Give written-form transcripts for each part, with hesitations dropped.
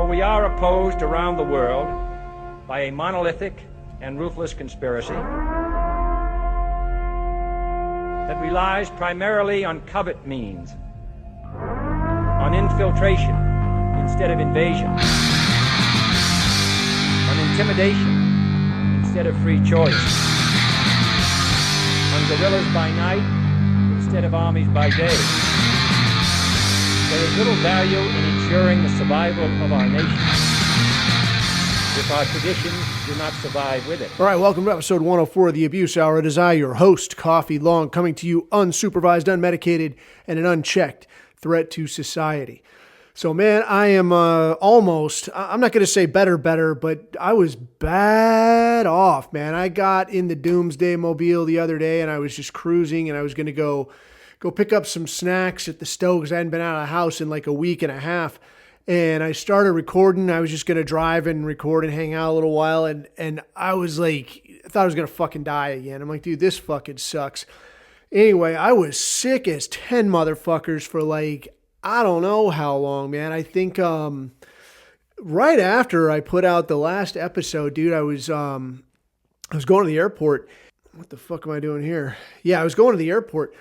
we are opposed around the world by a monolithic and ruthless conspiracy that relies primarily on covert means, on infiltration instead of invasion, on intimidation instead of free choice, on guerrillas by night instead of armies by day. There is little value in ensuring the survival of our nation if our traditions do not survive with it. All right, welcome to episode 104 of The Abuse Hour. It is I, your host, Coffee Long, coming to you unsupervised, unmedicated, and an unchecked threat to society. So, man, I am almost, I'm not going to say better, but I was bad off, man. I got in the Doomsday Mobile the other day, and I was just cruising, and I was going to go pick up some snacks at the stove because I hadn't been out of the house in like a week and a half. And I started recording. I was just going to drive and record and hang out a little while. And I was like, I thought I was going to fucking die again. I'm like, dude, this fucking sucks. Anyway, I was sick as 10 motherfuckers for like, I don't know how long, man. I think right after I put out the last episode, dude, I was going to the airport. What the fuck am I doing here? Yeah, I was going to the airport.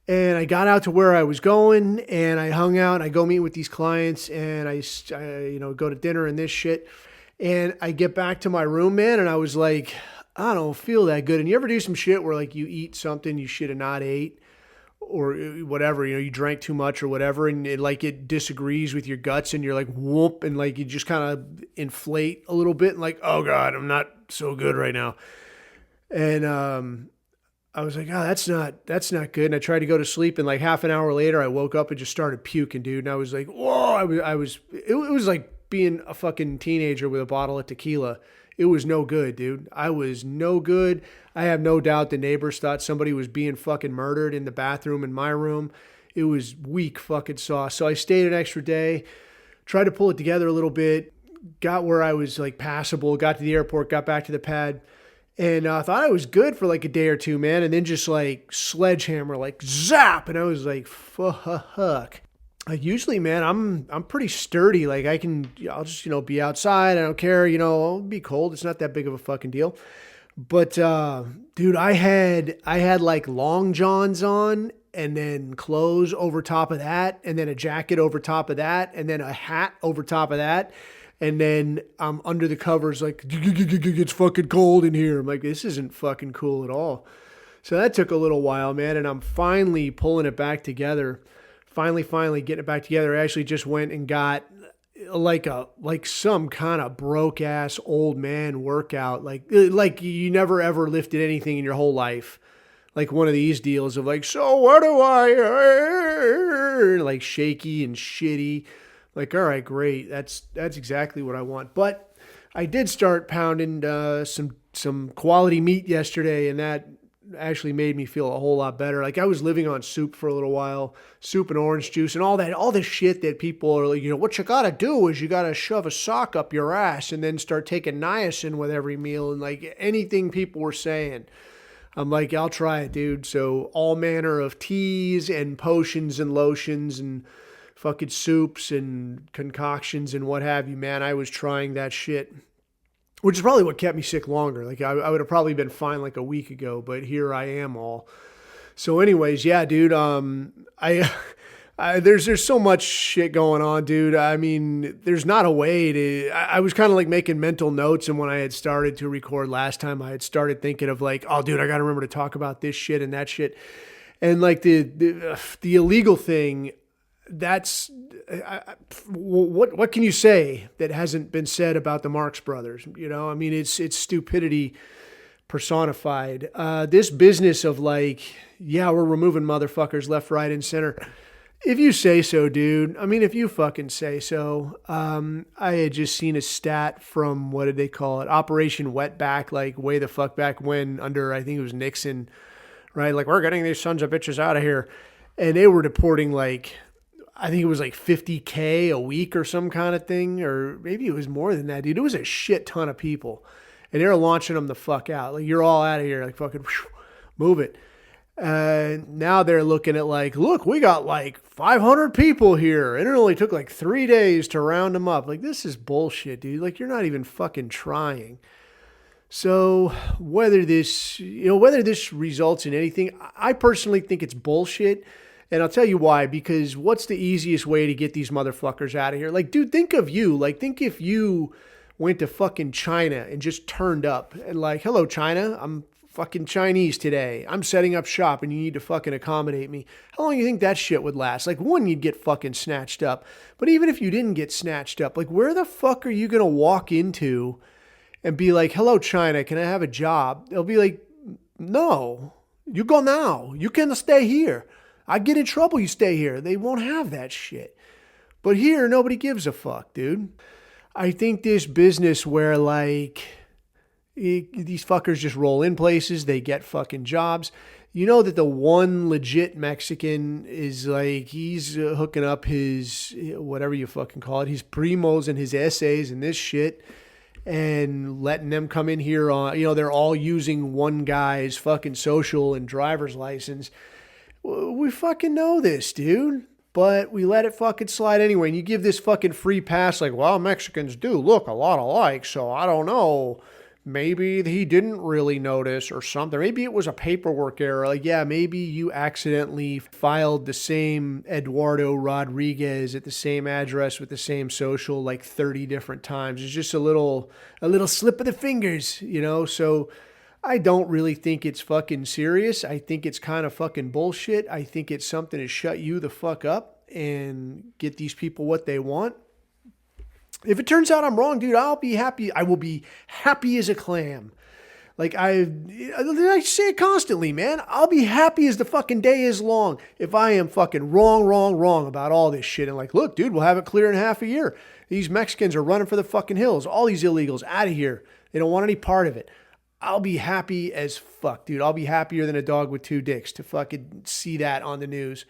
And I got out to where I was going, and I hung out. I go meet with these clients, and I go to dinner and this shit. And I get back to my room, man, and I was like, I don't feel that good. And you ever do some shit where like you eat something you should have not ate, or whatever, you drank too much or whatever, and it disagrees with your guts, and you're like whoop, and like you just kind of inflate a little bit, and like, oh God, I'm not so good right now. And I was like, oh, that's not good. And I tried to go to sleep, and like half an hour later, I woke up and just started puking, dude. And I was like, whoa, it was like being a fucking teenager with a bottle of tequila. It was no good, dude. I was no good. I have no doubt the neighbors thought somebody was being fucking murdered in the bathroom in my room. It was weak fucking sauce. So I stayed an extra day, tried to pull it together a little bit, got where I was like passable, got to the airport, got back to the pad. And I thought I was good for like a day or two, man. And then just like sledgehammer, like zap. And I was like, fuck. Like usually, man, I'm pretty sturdy. Like I'll just, be outside. I don't care. It'll be cold. It's not that big of a fucking deal. But, dude, I had like long johns on, and then clothes over top of that, and then a jacket over top of that, and then a hat over top of that. And then I'm under the covers like, it's fucking cold in here. I'm like, this isn't fucking cool at all. So that took a little while, man. And I'm finally pulling it back together. Finally getting it back together. I actually just went and got like some kind of broke ass old man workout. Like you never ever lifted anything in your whole life. Like one of these deals of like, so what do I, like shaky and shitty. Like, all right, great. That's exactly what I want. But I did start pounding some quality meat yesterday, and that actually made me feel a whole lot better. Like I was living on soup for a little while, soup and orange juice and all the shit that people are like, what you got to do is you got to shove a sock up your ass and then start taking niacin with every meal, and like anything people were saying. I'm like, I'll try it, dude. So all manner of teas and potions and lotions and fucking soups and concoctions and what have you, man. I was trying that shit, which is probably what kept me sick longer. Like I would have probably been fine like a week ago, but here I am all. So anyways, yeah, dude, there's so much shit going on, dude. I mean, there's not a way to, I was kind of like making mental notes. And when I had started to record last time, I had started thinking of like, oh dude, I got to remember to talk about this shit and that shit. And like the illegal thing, that's what can you say that hasn't been said about the Marx Brothers? I mean, it's stupidity personified. This business of like, yeah, we're removing motherfuckers left, right, and center. If you say so, dude. I mean, if you fucking say so. I had just seen a stat from, what did they call it? Operation Wetback, like way the fuck back when under, I think it was Nixon, right? Like, we're getting these sons of bitches out of here. And they were deporting like, I think it was like 50K a week or some kind of thing, or maybe it was more than that, dude. It was a shit ton of people, and they were launching them the fuck out. Like, you're all out of here, like fucking whoosh, move it. Now they're looking at like, look, we got like 500 people here, and it only took like 3 days to round them up. Like, this is bullshit, dude. Like, you're not even fucking trying. So whether this results in anything, I personally think it's bullshit. And I'll tell you why, because what's the easiest way to get these motherfuckers out of here? Like, dude, think of you. Like, think if you went to fucking China and just turned up and like, hello, China, I'm fucking Chinese today. I'm setting up shop and you need to fucking accommodate me. How long do you think that shit would last? Like, one, you'd get fucking snatched up. But even if you didn't get snatched up, like, where the fuck are you going to walk into and be like, hello, China, can I have a job? They'll be like, no, you go now. You can stay here. I get in trouble, you stay here. They won't have that shit. But here, nobody gives a fuck, dude. I think this business where like these fuckers just roll in places, they get fucking jobs. You know that the one legit Mexican is like, he's hooking up his, whatever you fucking call it, his primos and his essays and this shit and letting them come in here on, they're all using one guy's fucking social and driver's license. We fucking know this, dude. But we let it fucking slide anyway. And you give this fucking free pass like, well, Mexicans do look a lot alike, so I don't know. Maybe he didn't really notice or something. Maybe it was a paperwork error. Like, yeah, maybe you accidentally filed the same Eduardo Rodriguez at the same address with the same social like 30 different times. It's just a little slip of the fingers, So I don't really think it's fucking serious. I think it's kind of fucking bullshit. I think it's something to shut you the fuck up and get these people what they want. If it turns out I'm wrong, dude, I'll be happy. I will be happy as a clam. Like I say it constantly, man. I'll be happy as the fucking day is long if I am fucking wrong about all this shit. And like, look, dude, we'll have it clear in half a year. These Mexicans are running for the fucking hills. All these illegals out of here. They don't want any part of it. I'll be happy as fuck, dude. I'll be happier than a dog with two dicks to fucking see that on the news.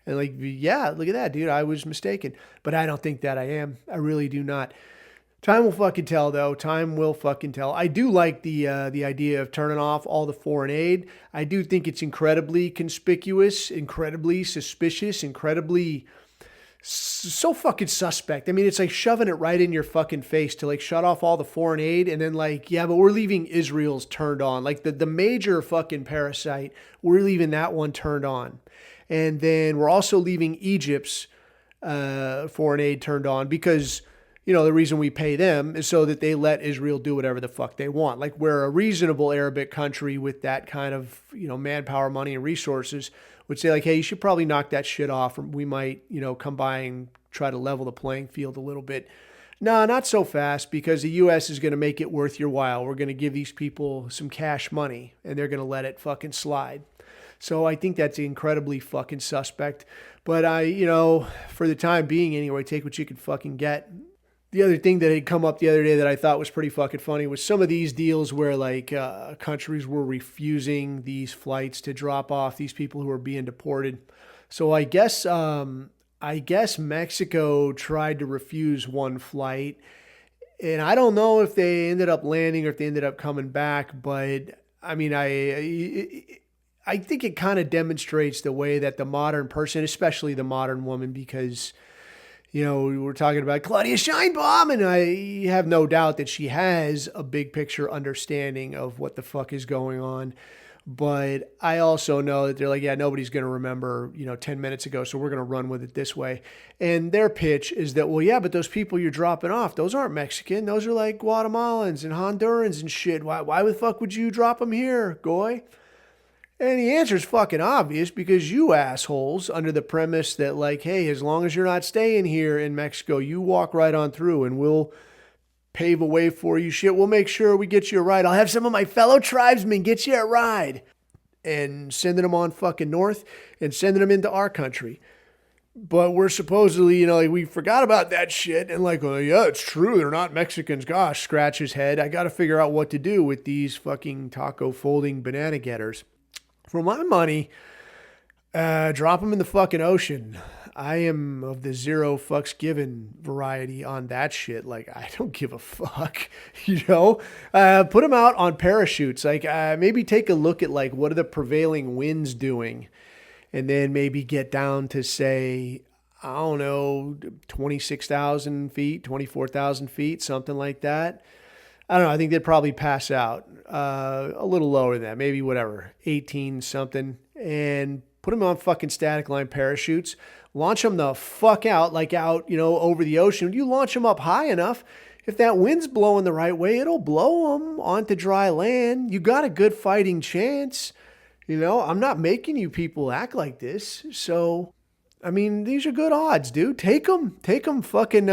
And like, yeah, look at that, dude. I was mistaken. But I don't think that I am. I really do not. Time will fucking tell, though. Time will fucking tell. I do like the idea of turning off all the foreign aid. I do think it's incredibly conspicuous, incredibly suspicious, incredibly so fucking suspect. I mean, it's like shoving it right in your fucking face to like shut off all the foreign aid and then like, yeah, but we're leaving Israel's turned on. Like the major fucking parasite, we're leaving that one turned on. And then we're also leaving Egypt's foreign aid turned on because, the reason we pay them is so that they let Israel do whatever the fuck they want. Like we're a reasonable Arabic country with that kind of, manpower, money, and resources would say like, hey, you should probably knock that shit off. Or we might, come by and try to level the playing field a little bit. No, not so fast because the U.S. is going to make it worth your while. We're going to give these people some cash money and they're going to let it fucking slide. So I think that's incredibly fucking suspect. But for the time being anyway, take what you can fucking get. The other thing that had come up the other day that I thought was pretty fucking funny was some of these deals where like countries were refusing these flights to drop off these people who are being deported. So I guess Mexico tried to refuse one flight, and I don't know if they ended up landing or if they ended up coming back. But I mean, I think it kind of demonstrates the way that the modern person, especially the modern woman, because we're talking about Claudia Scheinbaum, and I have no doubt that she has a big picture understanding of what the fuck is going on. But I also know that they're like, yeah, nobody's going to remember, 10 minutes ago, so we're going to run with it this way. And their pitch is that, well, yeah, but those people you're dropping off, those aren't Mexican. Those are like Guatemalans and Hondurans and shit. Why the fuck would you drop them here, goy? And the answer is fucking obvious because you assholes, under the premise that like, hey, as long as you're not staying here in Mexico, you walk right on through and we'll pave a way for you. Shit, we'll make sure we get you a ride. I'll have some of my fellow tribesmen get you a ride. And sending them on fucking north and sending them into our country. But we're supposedly, like we forgot about that shit. And like, well, yeah, it's true. They're not Mexicans. Gosh, scratch his head. I got to figure out what to do with these fucking taco folding banana getters. For my money, drop them in the fucking ocean. I am of the zero fucks given variety on that shit. Like, I don't give a fuck, Put them out on parachutes. Like, maybe take a look at, like, what are the prevailing winds doing? And then maybe get down to, say, I don't know, 26,000 feet, 24,000 feet, something like that. I don't know. I think they'd probably pass out a little lower than that. Maybe whatever, 18 something. And put them on fucking static line parachutes. Launch them the fuck out, like out, over the ocean. You launch them up high enough, if that wind's blowing the right way, it'll blow them onto dry land. You got a good fighting chance. I'm not making you people act like this. So, I mean, these are good odds, dude. Take them fucking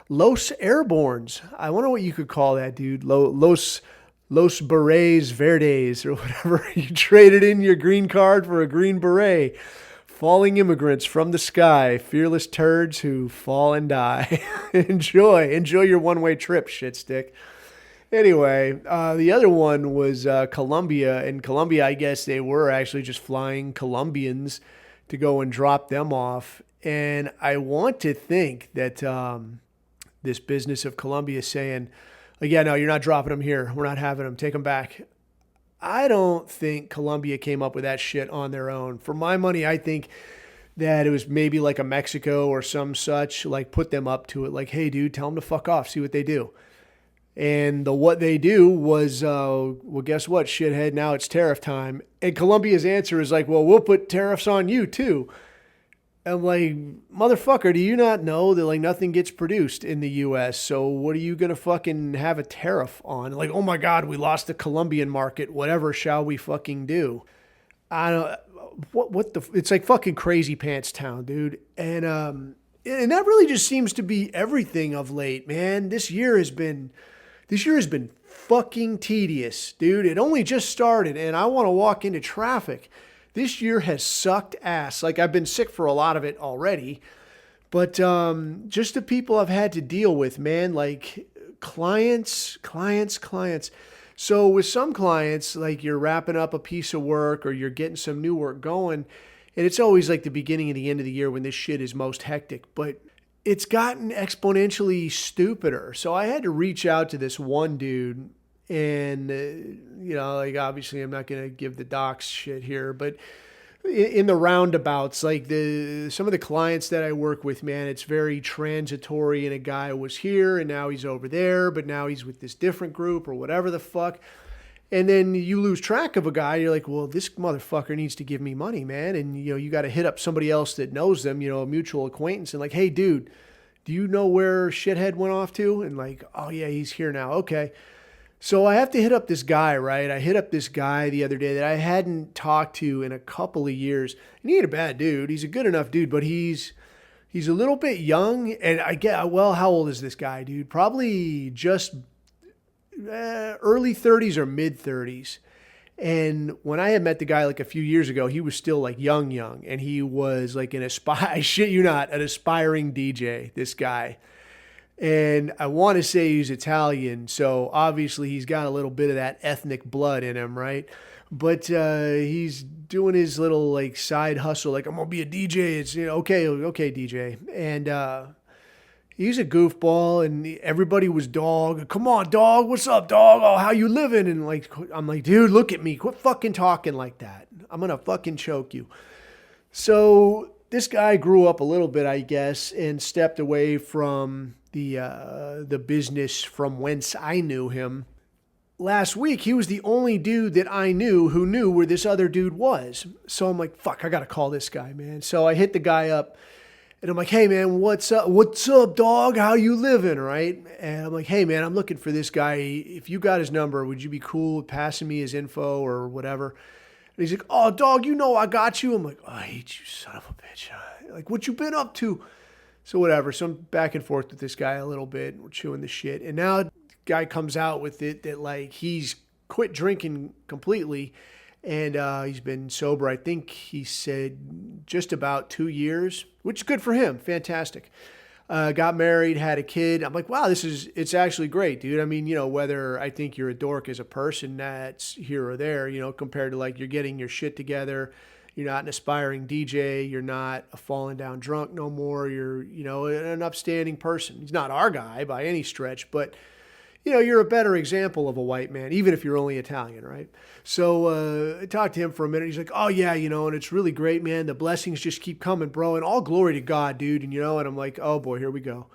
Los Airborns. I wonder what you could call that, dude. Los Berets Verdes or whatever. You traded in your green card for a green beret. Falling immigrants from the sky, fearless turds who fall and die. Enjoy your one-way trip, shit stick. Anyway, the other one was Colombia. In Colombia, I guess they were actually just flying Colombians to go and drop them off. And I want to think that this business of Colombia saying, like, yeah, no, you're not dropping them here. We're not having them. Take them back. I don't think Colombia came up with that shit on their own. For my money, I think that it was maybe like a Mexico or some such, like put them up to it. Like, hey, dude, tell them to fuck off. See what they do. And what they do was, well, guess what, shithead? Now it's tariff time. And Colombia's answer is like, well, we'll put tariffs on you too. I'm like, motherfucker, do you not know that like nothing gets produced in the U.S.? So what are you going to fucking have a tariff on? Like, oh my God, we lost the Colombian market. Whatever shall we fucking do? I don't, it's like fucking crazy pants town, dude. And that really just seems to be everything of late, man. This year has been fucking tedious, dude. It only just started and I want to walk into traffic. This year has sucked ass. Like, I've been sick for a lot of it already. But just the people I've had to deal with, man, like clients. So with some clients, like you're wrapping up a piece of work or you're getting some new work going. And it's always like the beginning and the end of the year when this shit is most hectic. But it's gotten exponentially stupider. So I had to reach out to this one dude. And, like obviously I'm not going to give the docs shit here, but in the roundabouts, like some of the clients that I work with, man, it's very transitory. And a guy was here and now he's over there, but now he's with this different group or whatever the fuck. And then you lose track of a guy. You're like, well, this motherfucker needs to give me money, man. And, you got to hit up somebody else that knows them, a mutual acquaintance and like, hey, dude, do you know where shithead went off to? And like, oh yeah, he's here now. Okay. So I have to hit up this guy, right? I hit up this guy the other day that I hadn't talked to in a couple of years. And he ain't a bad dude. He's a good enough dude, but he's a little bit young. And I get, well, how old is this guy, dude? Probably just early 30s or mid 30s. And when I had met the guy like a few years ago, he was still like young. And he was like I shit you not, an aspiring DJ, this guy. And I want to say he's Italian, so obviously he's got a little bit of that ethnic blood in him, right? But he's doing his little like side hustle, like I'm gonna be a DJ. It's okay, DJ. And he's a goofball, and everybody was dog. Come on, dog. What's up, dog? Oh, how you living? And like I'm like, dude, look at me. Quit fucking talking like that. I'm gonna fucking choke you. So this guy grew up a little bit, I guess, and stepped away from the business from whence I knew him. Last week, he was the only dude that I knew who knew where this other dude was. So I'm like, fuck, I got to call this guy, man. So I hit the guy up and I'm like, hey man, what's up? What's up, dog? How you living? Right? And I'm like, hey man, I'm looking for this guy. If you got his number, would you be cool with passing me his info or whatever? And he's like, oh, dog, I got you. I'm like, oh, I hate you, son of a bitch. Like, what you been up to? So whatever. So I'm back and forth with this guy a little bit. We're chewing the shit. And now the guy comes out with it that like he's quit drinking completely. And he's been sober, I think he said just about 2 years, which is good for him. Fantastic. Got married, had a kid. I'm like, wow, it's actually great, dude. I mean, whether I think you're a dork as a person, that's here or there, compared to like you're getting your shit together, You're not an aspiring DJ. You're not a falling down drunk no more. You're, an upstanding person. He's not our guy by any stretch, but you're a better example of a white man, even if you're only Italian, right? So I talked to him for a minute. He's like, oh, yeah, and it's really great, man. The blessings just keep coming, bro. And all glory to God, dude. And, and I'm like, oh, boy, here we go.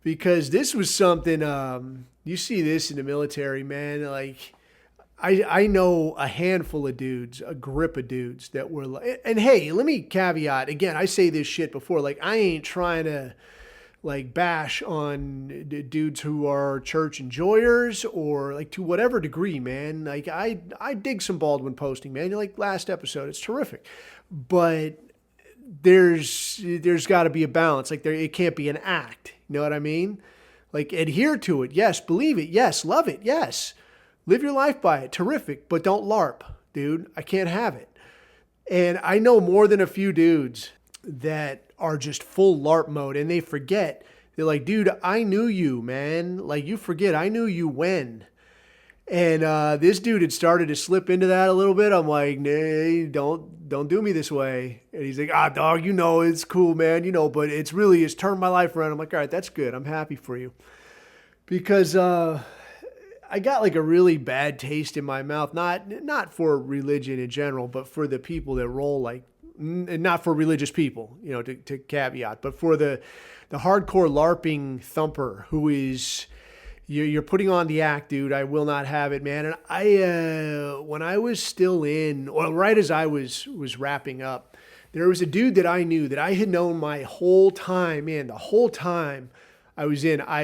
Because this was something, you see this in the military, man. Like, I know a handful of dudes, a grip of dudes that were like, and hey, let me caveat, again, I say this shit before, like, I ain't trying to, like, bash on dudes who are church enjoyers or, like, to whatever degree, man. Like, I dig some Baldwin posting, man. Like last episode, it's terrific. But there's got to be a balance. Like, it can't be an act. You know what I mean? Like, adhere to it. Yes. Believe it. Yes. Love it. Yes. Live your life by it. Terrific. But don't LARP, dude. I can't have it. And I know more than a few dudes that are just full LARP mode, and they forget. They're like, dude, I knew you, man. Like, you forget, I knew you when. And this dude had started to slip into that a little bit. I'm like, nay, don't do me this way. And he's like, dog, it's cool, man, but it's turned my life around. I'm like, all right, that's good. I'm happy for you. Because I got like a really bad taste in my mouth, not for religion in general, but for the people that roll like, and not for religious people, to caveat, but for the hardcore LARPing thumper who is, you're putting on the act, dude. I will not have it, man. And I, when I was still right as I was wrapping up, there was a dude that I knew that I had known my whole time, man, the whole time I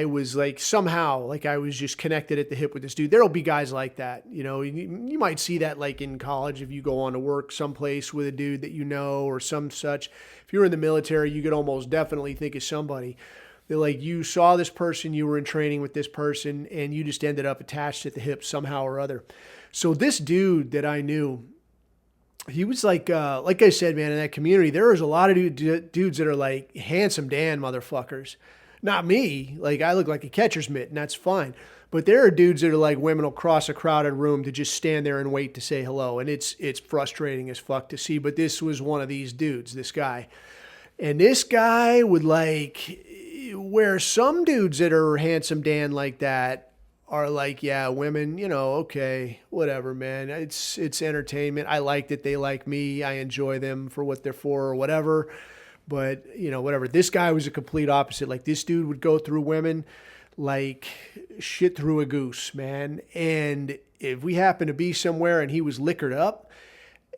was like somehow like I was just connected at the hip with this dude. There'll be guys like that. You might see that like in college if you go on to work someplace with a dude that or some such. If you're in the military, you could almost definitely think of somebody that like you saw this person, you were in training with this person, and you just ended up attached at the hip somehow or other. So this dude that I knew, he was like I said, man, in that community, there was a lot of dudes that are like handsome Dan motherfuckers. Not me. Like, I look like a catcher's mitt, and that's fine. But there are dudes that are like women will cross a crowded room to just stand there and wait to say hello. And it's frustrating as fuck to see. But this was one of these dudes, this guy. And this guy would like, where some dudes that are handsome Dan like that are like, yeah, women, okay, whatever, man. It's entertainment. I like that they like me. I enjoy them for what they're for or whatever. But, whatever. This guy was a complete opposite. Like, this dude would go through women like shit through a goose, man. And if we happen to be somewhere and he was liquored up,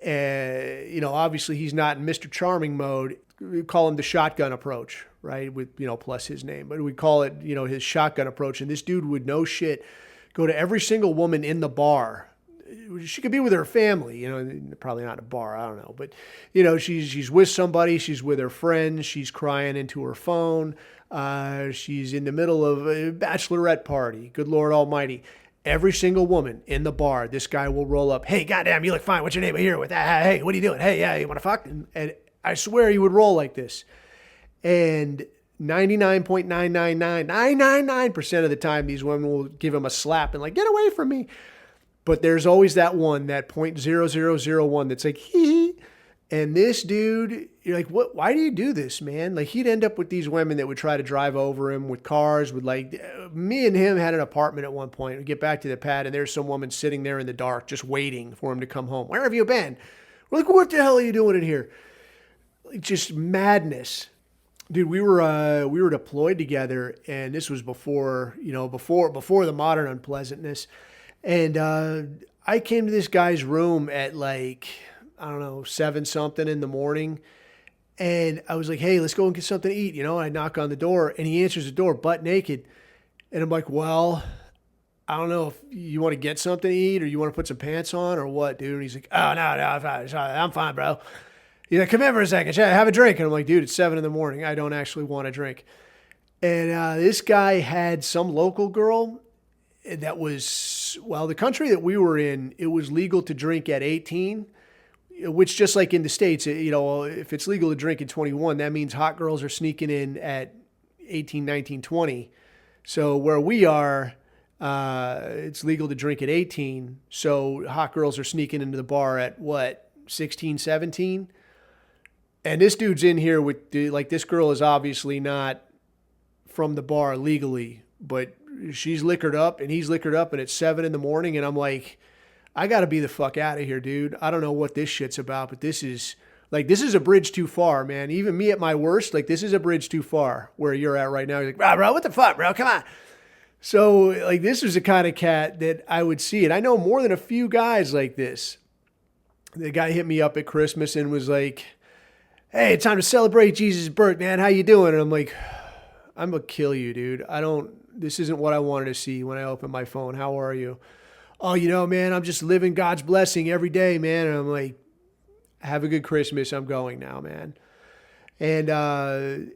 obviously he's not in Mr. Charming mode. We call him the shotgun approach, right? With, plus his name. But we call it, his shotgun approach. And this dude would, no shit, go to every single woman in the bar. She could be with her family, probably not a bar, I don't know. But, she's with somebody, she's with her friends, she's crying into her phone, she's in the middle of a bachelorette party, good Lord almighty. Every single woman in the bar, this guy will roll up, hey, goddamn, you look fine, what's your name here with that? Hey, what are you doing? Hey, yeah, you want to fuck? And I swear he would roll like this. And 99.999% of the time, these women will give him a slap and like, get away from me. But there's always that one, that 0.0001 that's like, hee. And this dude, you're like, what? Why do you do this, man? Like, he'd end up with these women that would try to drive over him with cars. Me and him had an apartment at one point. We get back to the pad, and there's some woman sitting there in the dark just waiting for him to come home. Where have you been? We're like, what the hell are you doing in here? Like, just madness. Dude, we were deployed together, and this was before the modern unpleasantness. And I came to this guy's room at like, I don't know, 7-something in the morning. And I was like, hey, let's go and get something to eat. And I knock on the door, and he answers the door butt naked. And I'm like, well, I don't know if you want to get something to eat or you want to put some pants on or what, dude. And he's like, oh, no, I'm fine, bro. He's like, come in for a second. Have a drink. And I'm like, dude, it's 7 in the morning. I don't actually want a drink. And this guy had some local girl that was, the country that we were in, it was legal to drink at 18, which just like in the States, if it's legal to drink at 21, that means hot girls are sneaking in at 18, 19, 20. So where we are, it's legal to drink at 18. So hot girls are sneaking into the bar at what? 16, 17. And this dude's in here with, like, this girl is obviously not from the bar legally, but she's liquored up and he's liquored up and it's 7 in the morning. And I'm like, I got to be the fuck out of here, dude. I don't know what this shit's about, but this is a bridge too far, man. Even me at my worst, like, this is a bridge too far where you're at right now. You're like, bro, what the fuck, bro? Come on. So, like, this is the kind of cat that I would see. And I know more than a few guys like this. The guy hit me up at Christmas and was like, hey, it's time to celebrate Jesus' birth, man. How you doing? And I'm like, I'm going to kill you, dude. This isn't what I wanted to see when I opened my phone. How are you? Oh, man, I'm just living God's blessing every day, man. And I'm like, have a good Christmas. I'm going now, man. And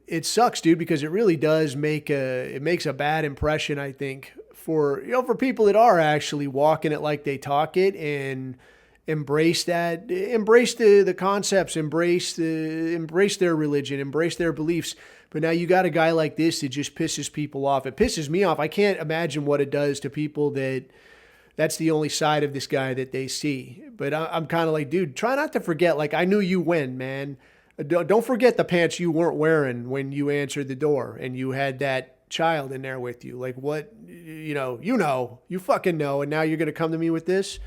it sucks, dude, because it really does makes a bad impression, I think, for people that are actually walking it like they talk it and embrace the concepts, embrace their religion, embrace their beliefs. But now you got a guy like this that just pisses people off. It pisses me off. I can't imagine what it does to people that's the only side of this guy that they see. But I'm kind of like, dude, try not to forget. Like, I knew you when, man. Don't forget the pants you weren't wearing when you answered the door and you had that child in there with you. Like, what, you fucking know. And now you're going to come to me with this.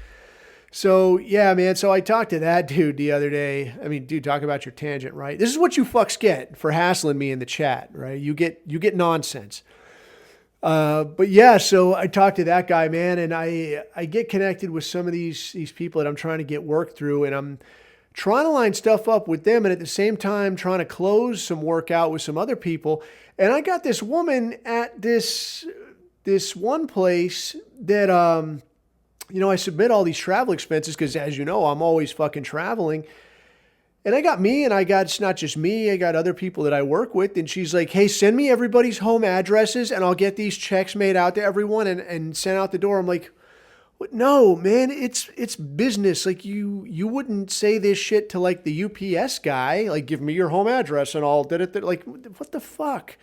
So, yeah, man. So I talked to that dude the other day. I mean, dude, talk about your tangent, right? This is what you fucks get for hassling me in the chat, right? You get nonsense. But yeah, so I talked to that guy, man, and I get connected with some of these people that I'm trying to get work through, and I'm trying to line stuff up with them, and at the same time trying to close some work out with some other people. And I got this woman at this one place that I submit all these travel expenses because, as you know, I'm always fucking traveling. And I got it's not just me, I got other people that I work with. And she's like, hey, send me everybody's home addresses and I'll get these checks made out to everyone and sent out the door. I'm like, what? No, man, it's business. Like, you wouldn't say this shit to, like, the UPS guy, like, give me your home address and all. Like, what the fuck?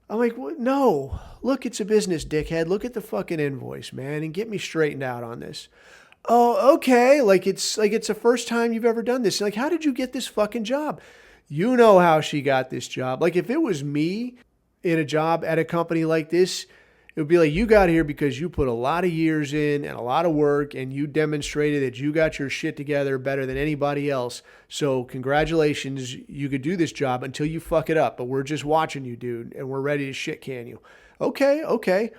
I'm like, what? No, look, it's a business, dickhead. Look at the fucking invoice, man, and get me straightened out on this. Oh, okay. Like it's the first time you've ever done this. Like, how did you get this fucking job? You know how she got this job. Like, if it was me in a job at a company like this, it would be like, you got here because you put a lot of years in and a lot of work and you demonstrated that you got your shit together better than anybody else. So congratulations, you could do this job until you fuck it up. But we're just watching you, dude, and we're ready to shit can you. Okay.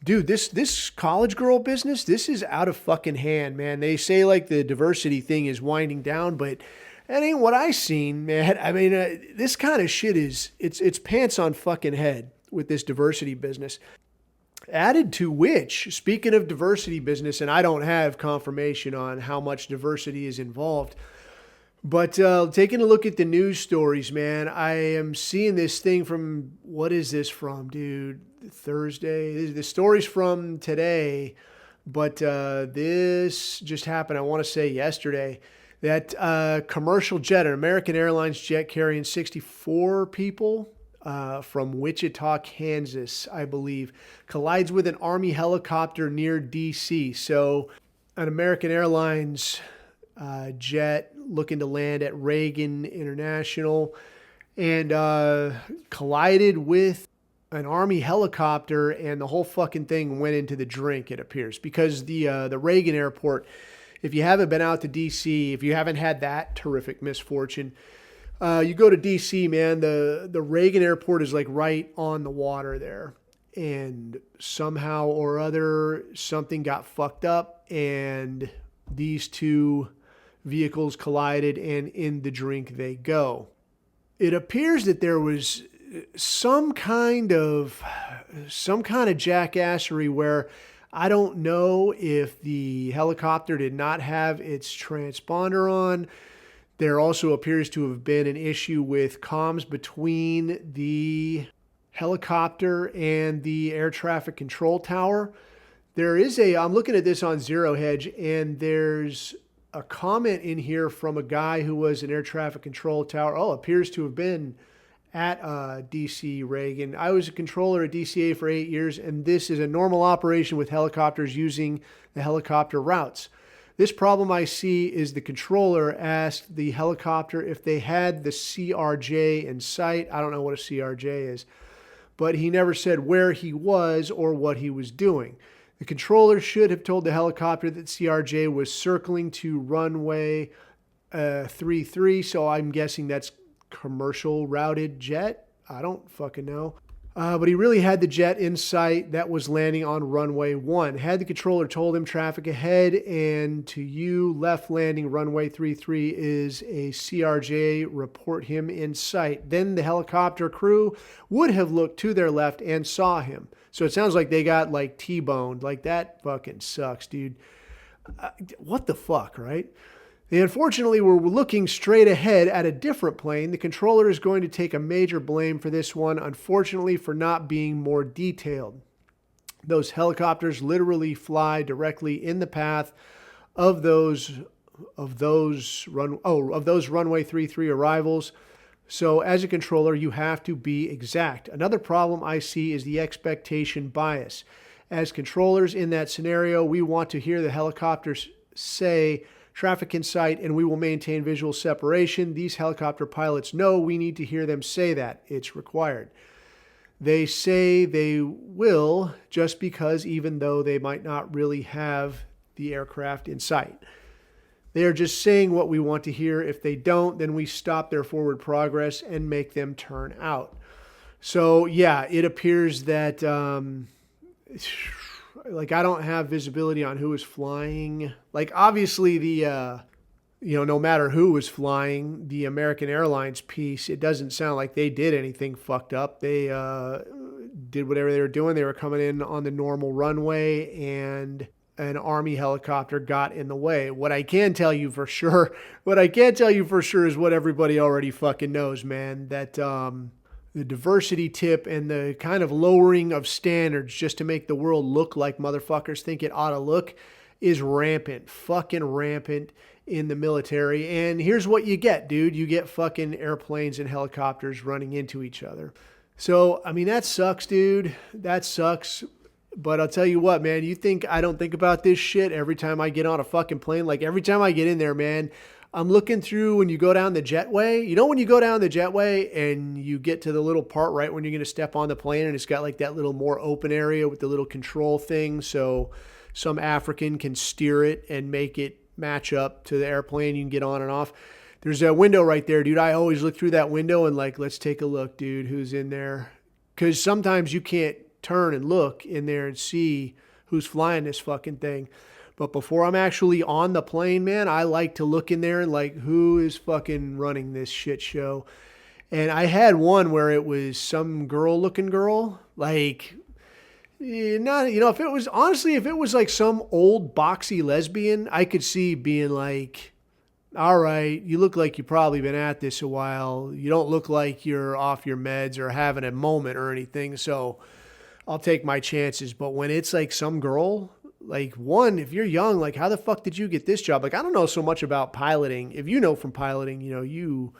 Dude, this college girl business, this is out of fucking hand, man. They say, like, the diversity thing is winding down, but that ain't what I seen, man. I mean, this kind of shit it's pants on fucking head with this diversity business. Added to which, speaking of diversity business, and I don't have confirmation on how much diversity is involved, but taking a look at the news stories, man, I am seeing this thing from, what is this from, dude? Thursday? The story's from today, but this just happened, I want to say yesterday, that commercial jet, an American Airlines jet carrying 64 people, from Wichita, Kansas, I believe, collides with an Army helicopter near D.C. So an American Airlines jet looking to land at Reagan International and collided with an Army helicopter, and the whole fucking thing went into the drink, it appears, because the Reagan Airport, if you haven't been out to D.C., if you haven't had that terrific misfortune, you go to D.C., man, the Reagan Airport is like right on the water there. And somehow or other, something got fucked up and these two vehicles collided and in the drink they go. It appears that there was some kind of jackassery where I don't know if the helicopter did not have its transponder on. There also appears to have been an issue with comms between the helicopter and the air traffic control tower. I'm looking at this on Zero Hedge, and there's a comment in here from a guy who was an air traffic control tower. Appears to have been at DC Reagan. I was a controller at DCA for 8 years, and this is a normal operation with helicopters using the helicopter routes. This problem I see is the controller asked the helicopter if they had the CRJ in sight. I don't know what a CRJ is, but he never said where he was or what he was doing. The controller should have told the helicopter that CRJ was circling to runway 33, so I'm guessing that's commercial routed jet. I don't fucking know. But he really had the jet in sight that was landing on runway 1. Had the controller told him traffic ahead and to you, left landing runway 33 is a CRJ, report him in sight. Then the helicopter crew would have looked to their left and saw him. So it sounds like they got like T-boned. Like that fucking sucks, dude. What the fuck, right? They unfortunately were looking straight ahead at a different plane. The controller is going to take a major blame for this one, unfortunately, for not being more detailed. Those helicopters literally fly directly in the path of those runway 33 arrivals. So as a controller, you have to be exact. Another problem I see is the expectation bias. As controllers in that scenario, we want to hear the helicopters say traffic in sight, and we will maintain visual separation. These helicopter pilots know we need to hear them say that. It's required. They say they will just because even though they might not really have the aircraft in sight. They are just saying what we want to hear. If they don't, then we stop their forward progress and make them turn out. So yeah, it appears that like I don't have visibility on who is flying. Like obviously no matter who was flying, the American Airlines piece, it doesn't sound like they did anything fucked up. They did whatever they were doing. They were coming in on the normal runway and an Army helicopter got in the way. What I can tell you for sure is what everybody already fucking knows, man, that the diversity tip and the kind of lowering of standards just to make the world look like motherfuckers think it ought to look is rampant, fucking rampant in the military. And here's what you get, dude. You get fucking airplanes and helicopters running into each other. So, I mean, that sucks, dude. That sucks. But I'll tell you what, man, you think I don't think about this shit every time I get on a fucking plane? Like every time I get in there, man, I'm looking through when you go down the jetway. You know when you go down the jetway and you get to the little part right when you're going to step on the plane and it's got like that little more open area with the little control thing so some African can steer it and make it match up to the airplane. You can get on and off. There's a window right there, dude. I always look through that window and like, let's take a look, dude, who's in there. Because sometimes you can't turn and look in there and see who's flying this fucking thing. But before I'm actually on the plane, man, I like to look in there and like, who is fucking running this shit show? And I had one where it was some girl-looking girl. Like, not, if it was like some old boxy lesbian, I could see being like, all right, you look like you've probably been at this a while. You don't look like you're off your meds or having a moment or anything. So I'll take my chances. But when it's like some girl, like one, if you're young, like how the fuck did you get this job? Like, I don't know so much about piloting. If you know from piloting, you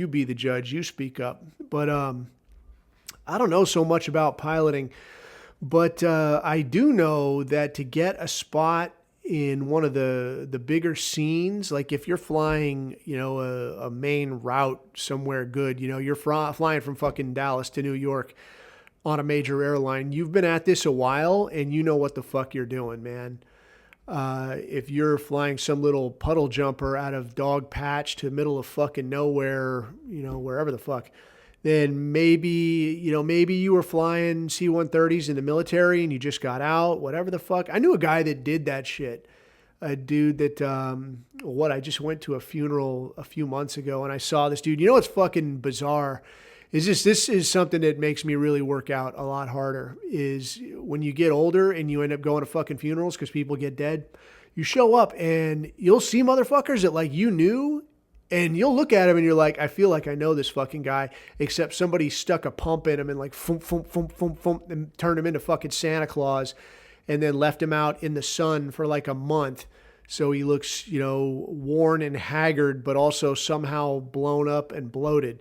be the judge, you speak up. But I don't know so much about piloting, but I do know that to get a spot in one of the bigger scenes, like if you're flying, a main route somewhere good, you're flying from fucking Dallas to New York on a major airline, you've been at this a while and you know what the fuck you're doing, man. If you're flying some little puddle jumper out of Dog Patch to the middle of fucking nowhere, wherever the fuck, then maybe you were flying C-130s in the military and you just got out, whatever the fuck. I knew a guy that did that shit. A dude that, I just went to a funeral a few months ago and I saw this dude. You know what's fucking bizarre? This is something that makes me really work out a lot harder, is when you get older and you end up going to fucking funerals because people get dead, you show up and you'll see motherfuckers that like you knew and you'll look at him and you're like, I feel like I know this fucking guy, except somebody stuck a pump in him and like thump, thump, thump, thump, thump, and turned him into fucking Santa Claus and then left him out in the sun for like a month. So he looks, worn and haggard, but also somehow blown up and bloated.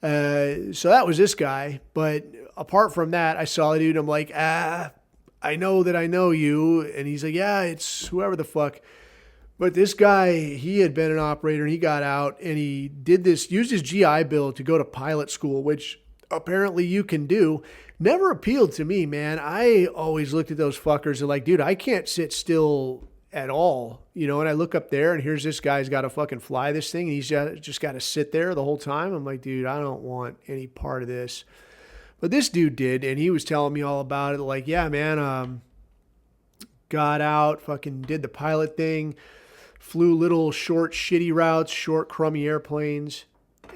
So that was this guy. But apart from that, I saw the dude. I'm like, I know that I know you. And he's like, yeah, it's whoever the fuck. But this guy, he had been an operator and he got out and he did this, used his GI Bill to go to pilot school, which apparently you can do. Never appealed to me, man. I always looked at those fuckers and like, dude, I can't sit still at all, and I look up there and here's this guy's got to fucking fly this thing and he's just got to sit there the whole time. I'm like, dude, I don't want any part of this. But this dude did, and he was telling me all about it. Like, yeah, man, got out, fucking did the pilot thing, flew little short shitty routes, short crummy airplanes,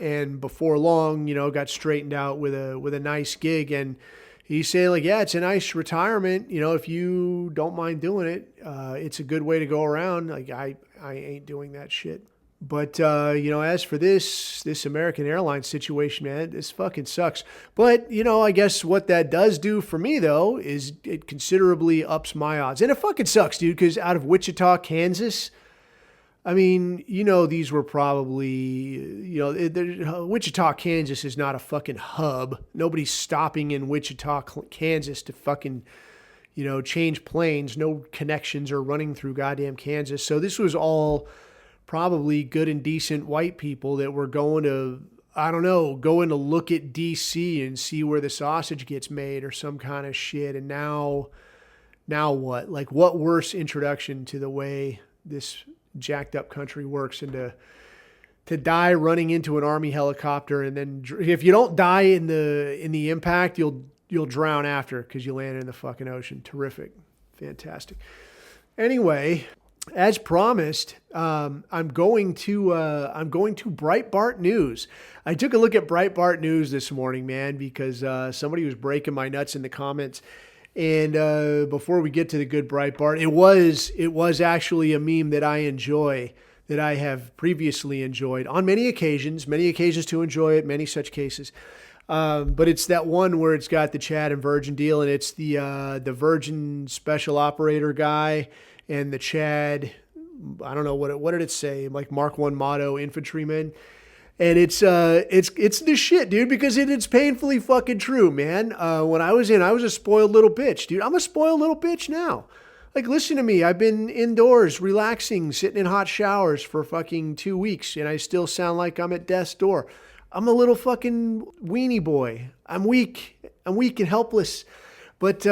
and before long, got straightened out with a nice gig. And he's saying like, yeah, it's a nice retirement. If you don't mind doing it, it's a good way to go around. Like I ain't doing that shit. But, as for this American Airlines situation, man, this fucking sucks. But, I guess what that does do for me, though, is it considerably ups my odds. And it fucking sucks, dude, because out of Wichita, Kansas, I mean, these were probably, Wichita, Kansas is not a fucking hub. Nobody's stopping in Wichita, Kansas to fucking, change planes. No connections are running through goddamn Kansas. So this was all probably good and decent white people that were going to look at DC and see where the sausage gets made or some kind of shit. And now what? Like, what worse introduction to the way this jacked up country works and to die running into an Army helicopter, and then if you don't die in the impact, you'll drown after because you landed in the fucking ocean. Terrific. Fantastic. Anyway, as promised, I'm going to Breitbart News. I took a look at Breitbart News this morning, man, because somebody was breaking my nuts in the comments. And before we get to the good Breitbart, it was actually a meme that I enjoy, that I have previously enjoyed on many occasions to enjoy it, many such cases. But it's that one where it's got the Chad and Virgin deal, and it's the Virgin special operator guy and the Chad, I don't know what did it say? Like Mark I motto infantryman. And it's the shit, dude, because it's painfully fucking true, man. When I was a spoiled little bitch, dude. I'm a spoiled little bitch now. Like, listen to me. I've been indoors, relaxing, sitting in hot showers for fucking 2 weeks, and I still sound like I'm at death's door. I'm a little fucking weenie boy. I'm weak and helpless. But,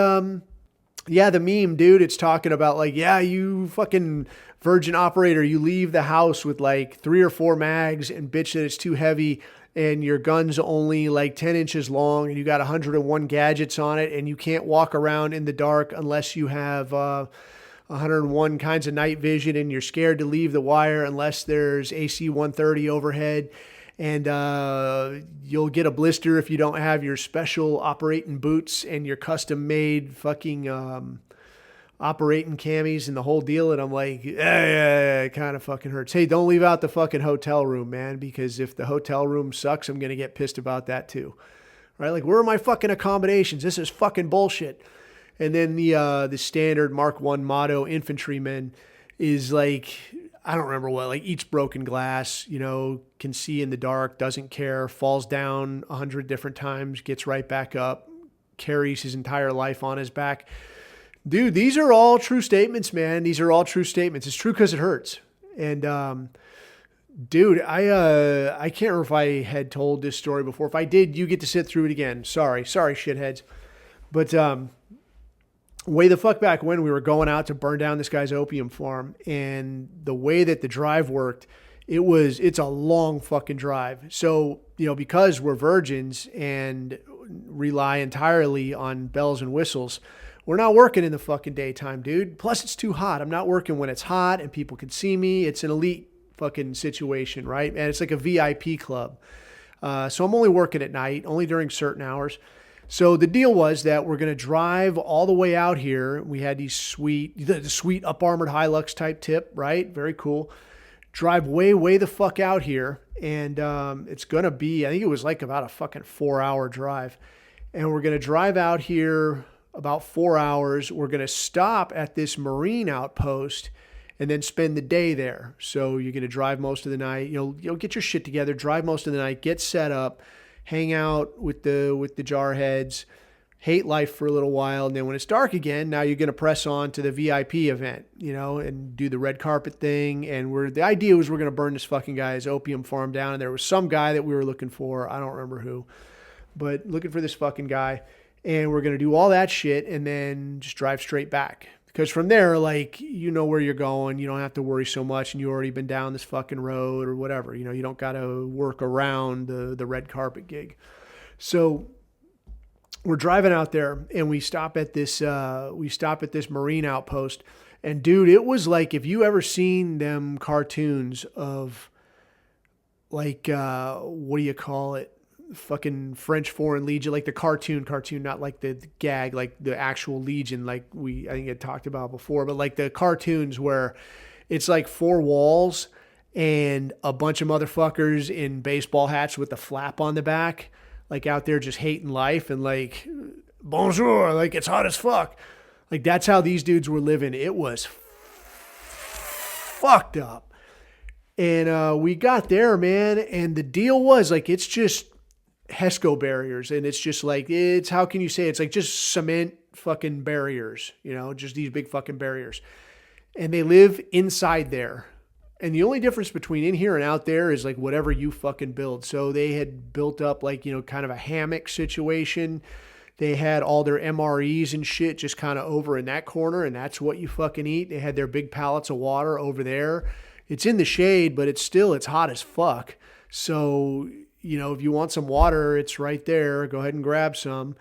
yeah, the meme, dude, it's talking about like, yeah, you fucking Virgin operator, you leave the house with like 3 or 4 mags and bitch that it's too heavy and your gun's only like 10 inches long and you got 101 gadgets on it and you can't walk around in the dark unless you have 101 kinds of night vision and you're scared to leave the wire unless there's AC 130 overhead. And you'll get a blister if you don't have your special operating boots and your custom-made fucking operating camis and the whole deal. And I'm like, yeah, it kind of fucking hurts. Hey, don't leave out the fucking hotel room, man, because if the hotel room sucks, I'm going to get pissed about that too. Right? Like, where are my fucking accommodations? This is fucking bullshit. And then the standard Mark I motto infantryman is like, I don't remember what, like eats broken glass, can see in the dark, doesn't care, falls down 100 different times, gets right back up, carries his entire life on his back. Dude, these are all true statements, man. These are all true statements. It's true because it hurts. And, dude, I can't remember if I had told this story before. If I did, you get to sit through it again. Sorry, shitheads. But, way the fuck back when we were going out to burn down this guy's opium farm, and the way that the drive worked, it's a long fucking drive. So, because we're virgins and rely entirely on bells and whistles, we're not working in the fucking daytime, dude. Plus it's too hot. I'm not working when it's hot and people can see me. It's an elite fucking situation, right? And it's like a VIP club. So I'm only working at night, only during certain hours. So the deal was that we're going to drive all the way out here. We had the sweet up armored Hilux type tip, right? Very cool. Drive way the fuck out here. And it's going to be, I think it was like about a fucking 4-hour drive. And we're going to drive out here about 4 hours. We're going to stop at this Marine outpost and then spend the day there. So you're going to drive most of the night. You'll get your shit together, drive most of the night, get set up, hang out with the jarheads, hate life for a little while. And then when it's dark again, now you're going to press on to the VIP event, you know, and do the red carpet thing. And the idea was we're going to burn this fucking guy's opium farm down. And there was some guy that we were looking for. I don't remember who, but looking for this fucking guy. And we're going to do all that shit and then just drive straight back. Because from there, like, you know where you're going. You don't have to worry so much. And you've already been down this fucking road or whatever. You know, you don't got to work around the red carpet gig. So we're driving out there and we stop at this Marine outpost. And dude, it was like, if you ever seen them cartoons of like, what do you call it? Fucking French Foreign Legion, like the cartoon, not like the gag, like the actual Legion, like I think I talked about before, but like the cartoons where it's like four walls and a bunch of motherfuckers in baseball hats with the flap on the back, like out there just hating life and like, bonjour, like it's hot as fuck. Like that's how these dudes were living. It was fucked up. And we got there, man, and the deal was like, it's just HESCO barriers, and it's just like, how can you say it's like just cement fucking barriers, you know, just these big fucking barriers. And they live inside there. And the only difference between in here and out there is like whatever you fucking build. So they had built up like, you know, kind of a hammock situation. They had all their MREs and shit just kind of over in that corner, and that's what you fucking eat. They had their big pallets of water over there. It's in the shade, but it's hot as fuck. So, you know, if you want some water, it's right there. Go ahead and grab some.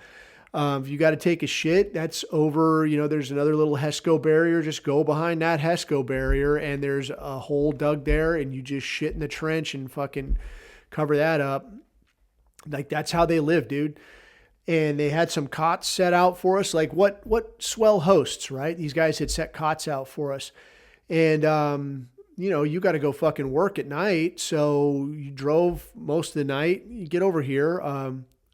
If you got to take a shit, that's over, you know, there's another little HESCO barrier. Just go behind that HESCO barrier and there's a hole dug there and you just shit in the trench and fucking cover that up. Like that's how they live, dude. And they had some cots set out for us. Like what swell hosts, right? These guys had set cots out for us. And, you know, you got to go fucking work at night. So you drove most of the night. You get over here,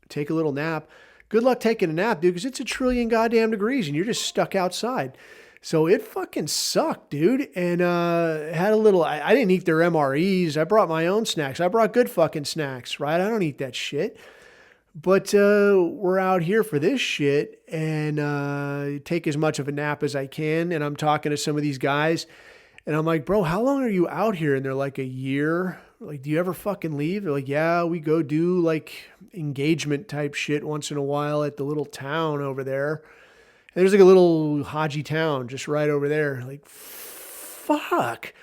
take a little nap. Good luck taking a nap, dude, because it's 1 trillion goddamn degrees and you're just stuck outside. So it fucking sucked, dude. And had a little, I didn't eat their MREs. I brought my own snacks. I brought good fucking snacks, right? I don't eat that shit. But we're out here for this shit and take as much of a nap as I can. And I'm talking to some of these guys. And I'm like, bro, how long are you out here? And they're like, 1 year. Like, do you ever fucking leave? They're like, yeah, we go do like engagement type shit once in a while at the little town over there. And there's like a little Haji town just right over there. Like, fuck.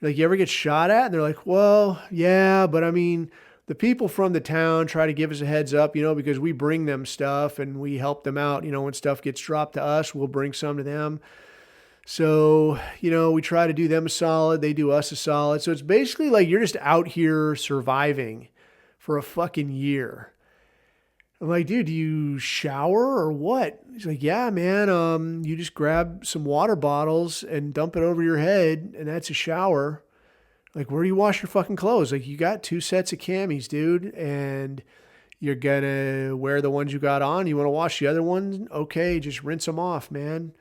Like, you ever get shot at? And they're like, well, yeah, but I mean, the people from the town try to give us a heads up, you know, because we bring them stuff and we help them out. You know, when stuff gets dropped to us, we'll bring some to them. So, you know, we try to do them a solid. They do us a solid. So it's basically like you're just out here surviving for a fucking year. I'm like, dude, do you shower or what? He's like, yeah, man. You just grab some water bottles and dump it over your head, and that's a shower. Like, where do you wash your fucking clothes? Like, you got 2 sets of camis, dude, and you're gonna wear the ones you got on. You want to wash the other ones? Okay, just rinse them off, man.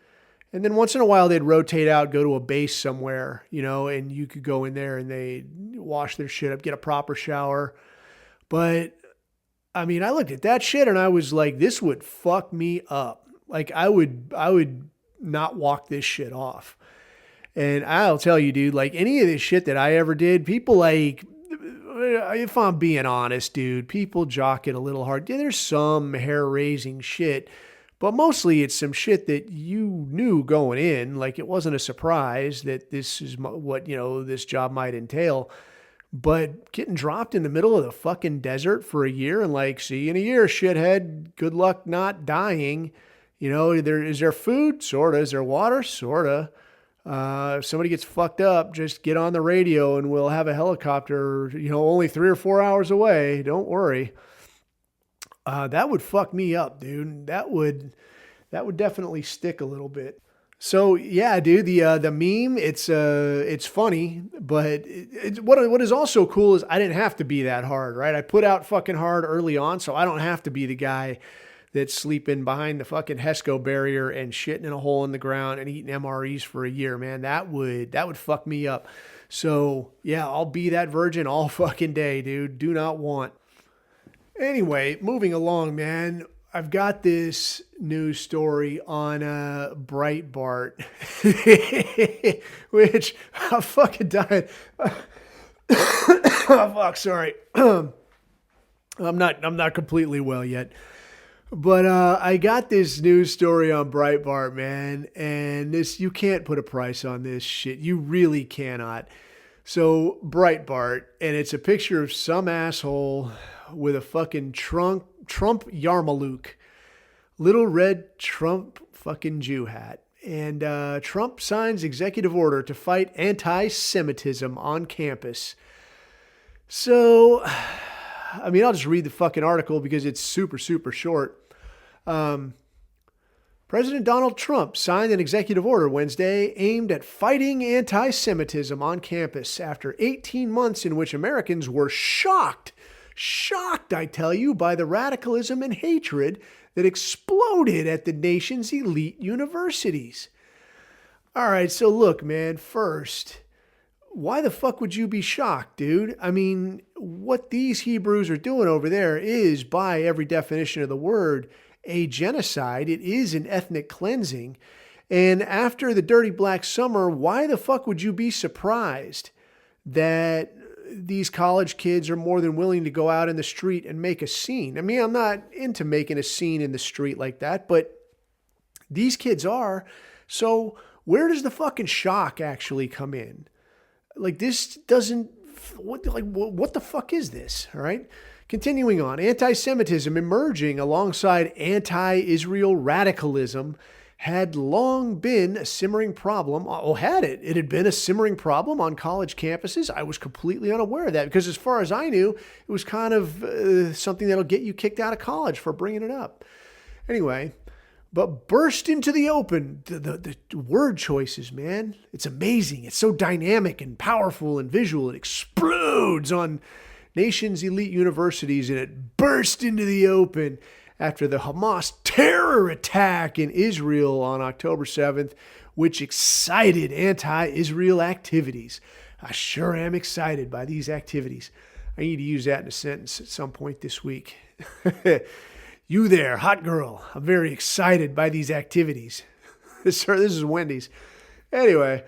And then once in a while, they'd rotate out, go to a base somewhere, you know, and you could go in there and they'd wash their shit up, get a proper shower. But, I mean, I looked at that shit and I was like, this would fuck me up. Like, I would not walk this shit off. And I'll tell you, dude, like, any of this shit that I ever did, people like, if I'm being honest, dude, people jock it a little hard. Yeah, there's some hair-raising shit. But mostly it's some shit that you knew going in, like it wasn't a surprise that this is what, you know, this job might entail. But getting dropped in the middle of the fucking desert for a year and like, see you in a year, shithead, good luck not dying. You know, is there food? Sorta. Is there water? Sorta. If somebody gets fucked up, just get on the radio and we'll have a helicopter, you know, only 3 or 4 hours away. Don't worry. That would fuck me up, dude. That would definitely stick a little bit. So yeah, dude, the meme, it's funny, but what is also cool is I didn't have to be that hard, right? I put out fucking hard early on, so I don't have to be the guy that's sleeping behind the fucking HESCO barrier and shitting in a hole in the ground and eating MREs for a year, man. That would fuck me up. So yeah, I'll be that virgin all fucking day, dude. Do not want. Anyway, moving along, man. I've got this news story on Breitbart, which I fucking died. Oh, fuck, sorry. I'm not completely well yet. But I got this news story on Breitbart, man, and you can't put a price on this shit. You really cannot. So Breitbart, and it's a picture of some asshole with a fucking Trump Yarmulke, little red Trump fucking Jew hat. And Trump signs executive order to fight anti-Semitism on campus. So, I mean, I'll just read the fucking article because it's super, super short. President Donald Trump signed an executive order Wednesday aimed at fighting anti-Semitism on campus after 18 months in which Americans were shocked, I tell you, by the radicalism and hatred that exploded at the nation's elite universities. All right, so look, man, first, why the fuck would you be shocked, dude? I mean, what these Hebrews are doing over there is, by every definition of the word, a genocide. It is an ethnic cleansing. And after the dirty black summer, why the fuck would you be surprised that these college kids are more than willing to go out in the street and make a scene? I mean, I'm not into making a scene in the street like that, but these kids are. So where does the fucking shock actually come in? Like, this doesn't, what the fuck is this? All right. Continuing on, anti-Semitism emerging alongside anti-Israel radicalism had long been a simmering problem. Oh, had it? It had been a simmering problem on college campuses? I was completely unaware of that because as far as I knew, it was kind of something that'll get you kicked out of college for bringing it up. Anyway, but burst into the open, the word choices, man. It's amazing. It's so dynamic and powerful and visual. It explodes on nation's elite universities, and it burst into the open after the Hamas terror attack in Israel on October 7th, which excited anti-Israel activities. I sure am excited by these activities. I need to use that in a sentence at some point this week. You there, hot girl. I'm very excited by these activities. This is Wendy's. Anyway,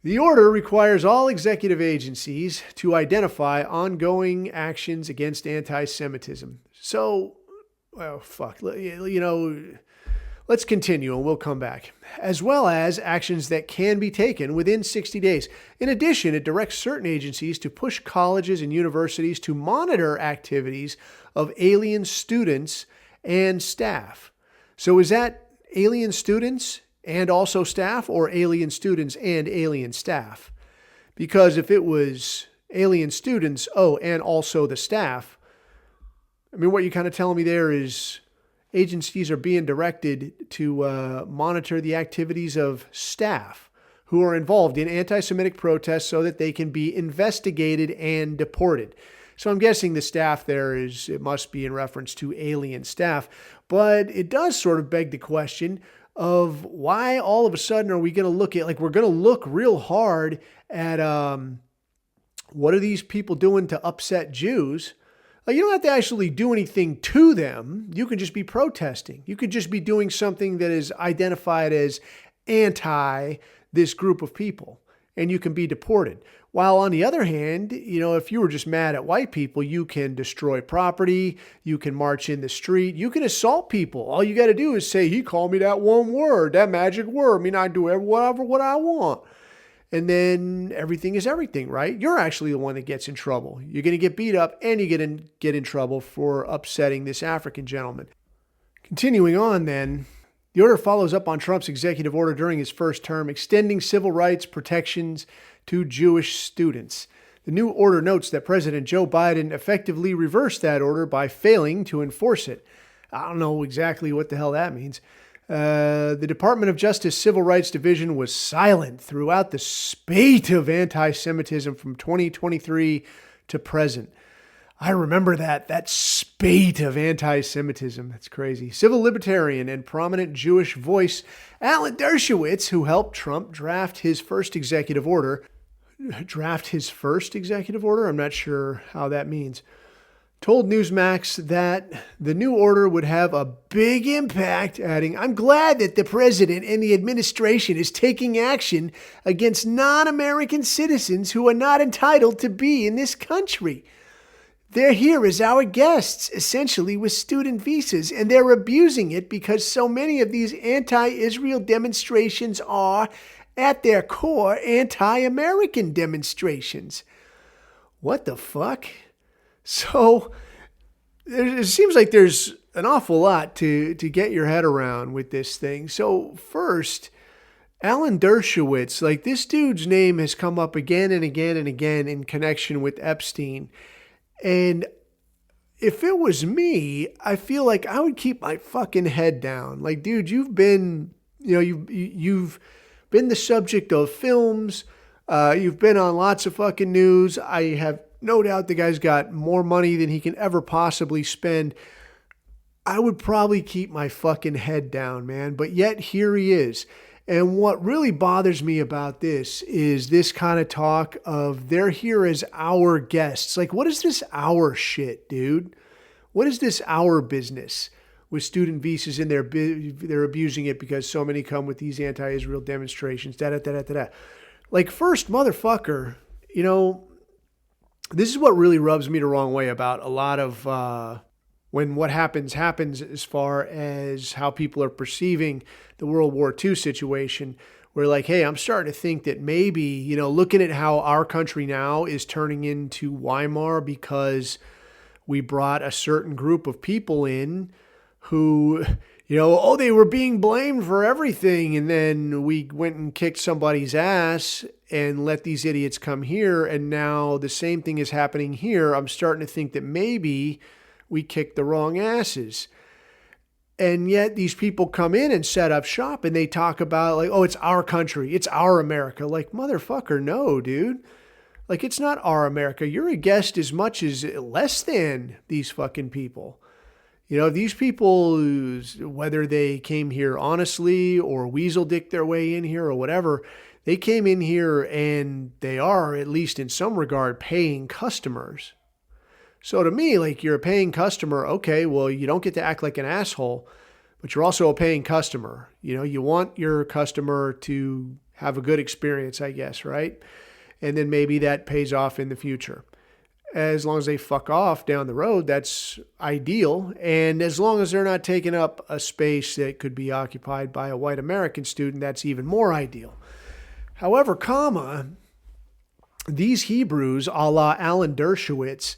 the order requires all executive agencies to identify ongoing actions against anti-Semitism. So, well, fuck, you know, let's continue and we'll come back. As well as actions that can be taken within 60 days. In addition, it directs certain agencies to push colleges and universities to monitor activities of alien students and staff. So is that alien students and also staff, or alien students and alien staff? Because if it was alien students, and also the staff, I mean, what you're kind of telling me there is agencies are being directed to monitor the activities of staff who are involved in anti-Semitic protests so that they can be investigated and deported. So I'm guessing the staff there it must be in reference to alien staff, but it does sort of beg the question of why all of a sudden are we going to look at, we're going to look real hard at what are these people doing to upset Jews? You don't have to actually do anything to them. You can just be protesting. You could just be doing something that is identified as anti this group of people, and you can be deported. While on the other hand, if you were just mad at white people, you can destroy property, you can march in the street, you can assault people. All you got to do is say, he called me that one word, that magic word. I mean, I do whatever what I want. And then everything is everything, right? You're actually the one that gets in trouble. You're going to get beat up and you get in trouble for upsetting this African gentleman. Continuing on then, the order follows up on Trump's executive order during his first term, extending civil rights protections to Jewish students. The new order notes that President Joe Biden effectively reversed that order by failing to enforce it. I don't know exactly what the hell that means. The Department of Justice Civil Rights Division was silent throughout the spate of anti-Semitism from 2023 to present. I remember that spate of anti-Semitism. That's crazy. Civil libertarian and prominent Jewish voice Alan Dershowitz, who helped Trump draft his first executive order. I'm not sure how that means. told Newsmax that the new order would have a big impact, adding, "I'm glad that the president and the administration is taking action against non-American citizens who are not entitled to be in this country. They're here as our guests, essentially with student visas, and they're abusing it because so many of these anti-Israel demonstrations are, at their core, anti-American demonstrations." What the fuck? So it seems like there's an awful lot to get your head around with this thing. So first, Alan Dershowitz, like this dude's name has come up again and again and again in connection with Epstein. And if it was me, I feel like I would keep my fucking head down. Like, dude, you've been the subject of films. You've been on lots of fucking news. I have no doubt the guy's got more money than he can ever possibly spend. I would probably keep my fucking head down, man. But yet here he is. And what really bothers me about this is this kind of talk of they're here as our guests. Like, what is this our shit, dude? What is this our business with student visas and they're abusing it because so many come with these anti-Israel demonstrations, da-da-da-da-da-da. Like, first, motherfucker, this is what really rubs me the wrong way about a lot of when what happens as far as how people are perceiving the World War II situation. We're like, hey, I'm starting to think that maybe, looking at how our country now is turning into Weimar because we brought a certain group of people in who, they were being blamed for everything. And then we went and kicked somebody's ass and let these idiots come here. And now the same thing is happening here. I'm starting to think that maybe we kicked the wrong asses. And yet these people come in and set up shop and they talk about like, oh, it's our country. It's our America. Like, motherfucker, no, dude. Like, it's not our America. You're a guest as much as less than these fucking people. These people, whether they came here honestly or weasel dick their way in here or whatever, they came in here and they are, at least in some regard, paying customers. So to me, like, you're a paying customer. Okay, well, you don't get to act like an asshole, but you're also a paying customer. You want your customer to have a good experience, I guess, right? And then maybe that pays off in the future. As long as they fuck off down the road, that's ideal. And as long as they're not taking up a space that could be occupied by a white American student, that's even more ideal. However, these Hebrews, a la Alan Dershowitz,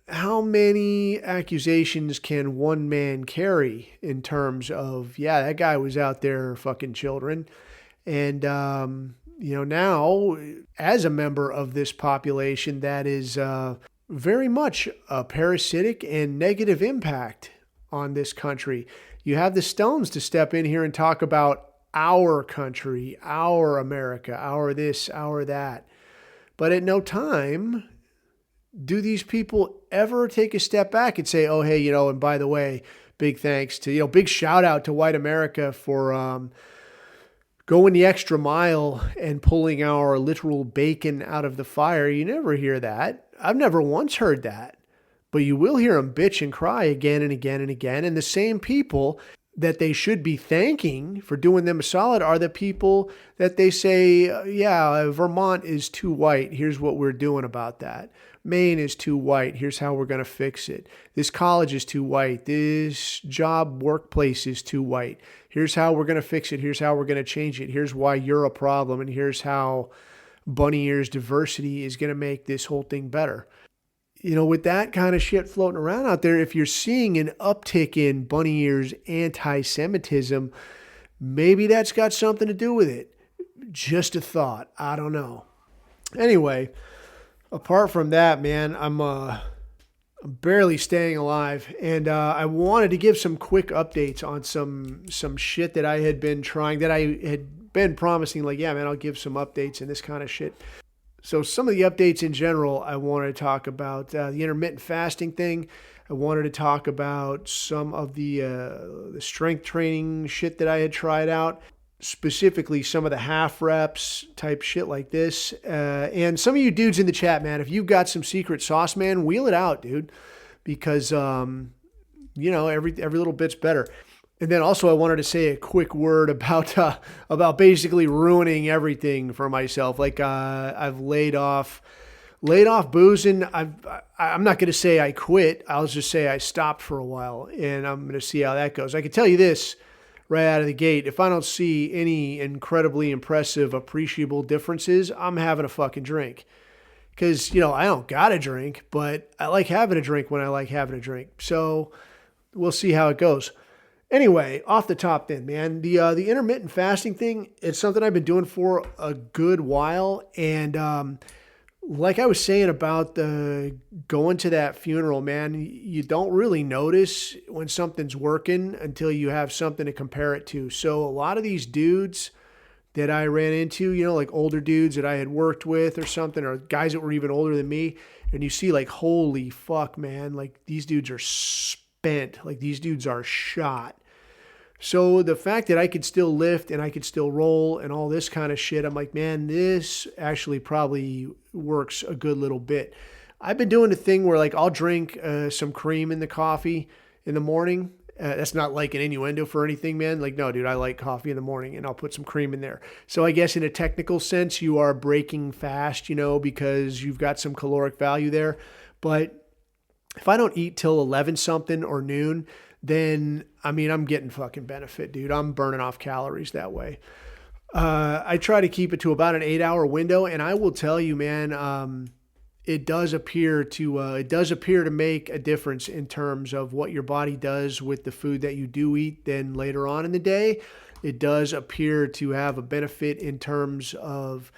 how many accusations can one man carry in terms of, yeah, that guy was out there fucking children. And, now as a member of this population that is very much a parasitic and negative impact on this country, you have the stones to step in here and talk about our country, our America, our this, our that. But at no time do these people ever take a step back and say, oh, hey, and by the way, big thanks to, big shout out to white America for going the extra mile and pulling our literal bacon out of the fire. You never hear that. I've never once heard that. But you will hear them bitch and cry again and again and again. And the same people that they should be thanking for doing them a solid are the people that they say, yeah, Vermont is too white. Here's what we're doing about that. Maine is too white. Here's how we're going to fix it. This college is too white. This job workplace is too white. Here's how we're going to fix it. Here's how we're going to change it. Here's why you're a problem. And here's how bunny ears diversity is going to make this whole thing better. With that kind of shit floating around out there, if you're seeing an uptick in bunny ears anti-Semitism, maybe that's got something to do with it. Just a thought. I don't know. Anyway, apart from that, man, I'm barely staying alive. And I wanted to give some quick updates on some shit that I had been trying, that I had been promising, like, yeah, man, I'll give some updates and this kind of shit. So some of the updates in general, I wanted to talk about the intermittent fasting thing. I wanted to talk about some of the strength training shit that I had tried out. specifically some of the half reps type shit like this. And some of you dudes in the chat, man, if you've got some secret sauce, man, wheel it out, dude, because, every little bit's better. And then also I wanted to say a quick word about basically ruining everything for myself. Like, I've laid off boozing. I'm not going to say I quit. I'll just say I stopped for a while, and I'm going to see how that goes. I can tell you this right out of the gate. If I don't see any incredibly impressive, appreciable differences, I'm having a fucking drink. Because, I don't got to drink, but I like having a drink when I like having a drink. So we'll see how it goes. Anyway, off the top then, man, the intermittent fasting thing, it's something I've been doing for a good while. And like I was saying about going to that funeral, man, you don't really notice when something's working until you have something to compare it to. So a lot of these dudes that I ran into, like older dudes that I had worked with or something, or guys that were even older than me, and you see like, holy fuck, man, like these dudes are spent, like these dudes are shot. So the fact that I could still lift and I could still roll and all this kind of shit, I'm like, man, this actually probably works a good little bit. I've been doing the thing where like I'll drink some cream in the coffee in the morning. That's not like an innuendo for anything, man. Like, no, dude, I like coffee in the morning and I'll put some cream in there. So I guess in a technical sense, you are breaking fast, because you've got some caloric value there. But if I don't eat till 11 something or noon, then, I'm getting fucking benefit, dude. I'm burning off calories that way. I try to keep it to about an 8-hour window, and I will tell you, man, it does appear to make a difference in terms of what your body does with the food that you do eat. Then later on in the day, it does appear to have a benefit in terms of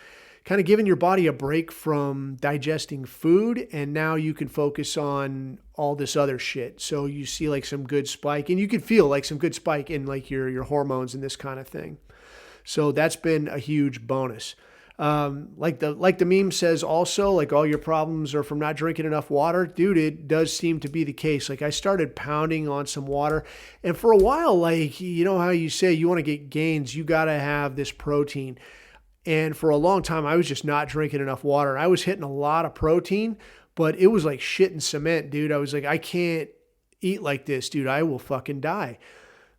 kind of giving your body a break from digesting food, and now you can focus on all this other shit. So you see like some good spike, and you can feel like some good spike in like your hormones and this kind of thing. So that's been a huge bonus. Like the meme says also, like all your problems are from not drinking enough water. Dude, it does seem to be the case. Like I started pounding on some water, and for a while, like, how you say you want to get gains, you got to have this protein. And for a long time, I was just not drinking enough water. I was hitting a lot of protein, but it was like shit and cement, dude. I was like, I can't eat like this, dude. I will fucking die.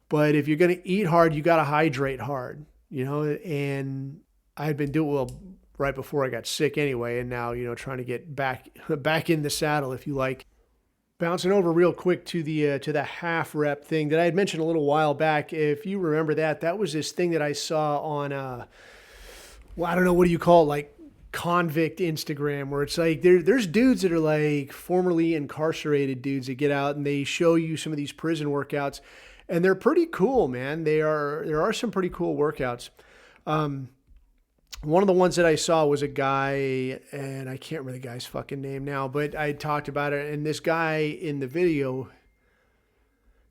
But if you're going to eat hard, you got to hydrate hard, and I had been doing well right before I got sick anyway. And now, trying to get back in the saddle, if you like. Bouncing over real quick to the half rep thing that I had mentioned a little while back. If you remember that was this thing that I saw on, I don't know, what do you call it? Like convict Instagram, where it's like there's dudes that are like formerly incarcerated dudes that get out and they show you some of these prison workouts, and they're pretty cool, man. There are some pretty cool workouts. One of the ones that I saw was a guy, and I can't remember the guy's fucking name now, but I talked about it, and this guy in the video,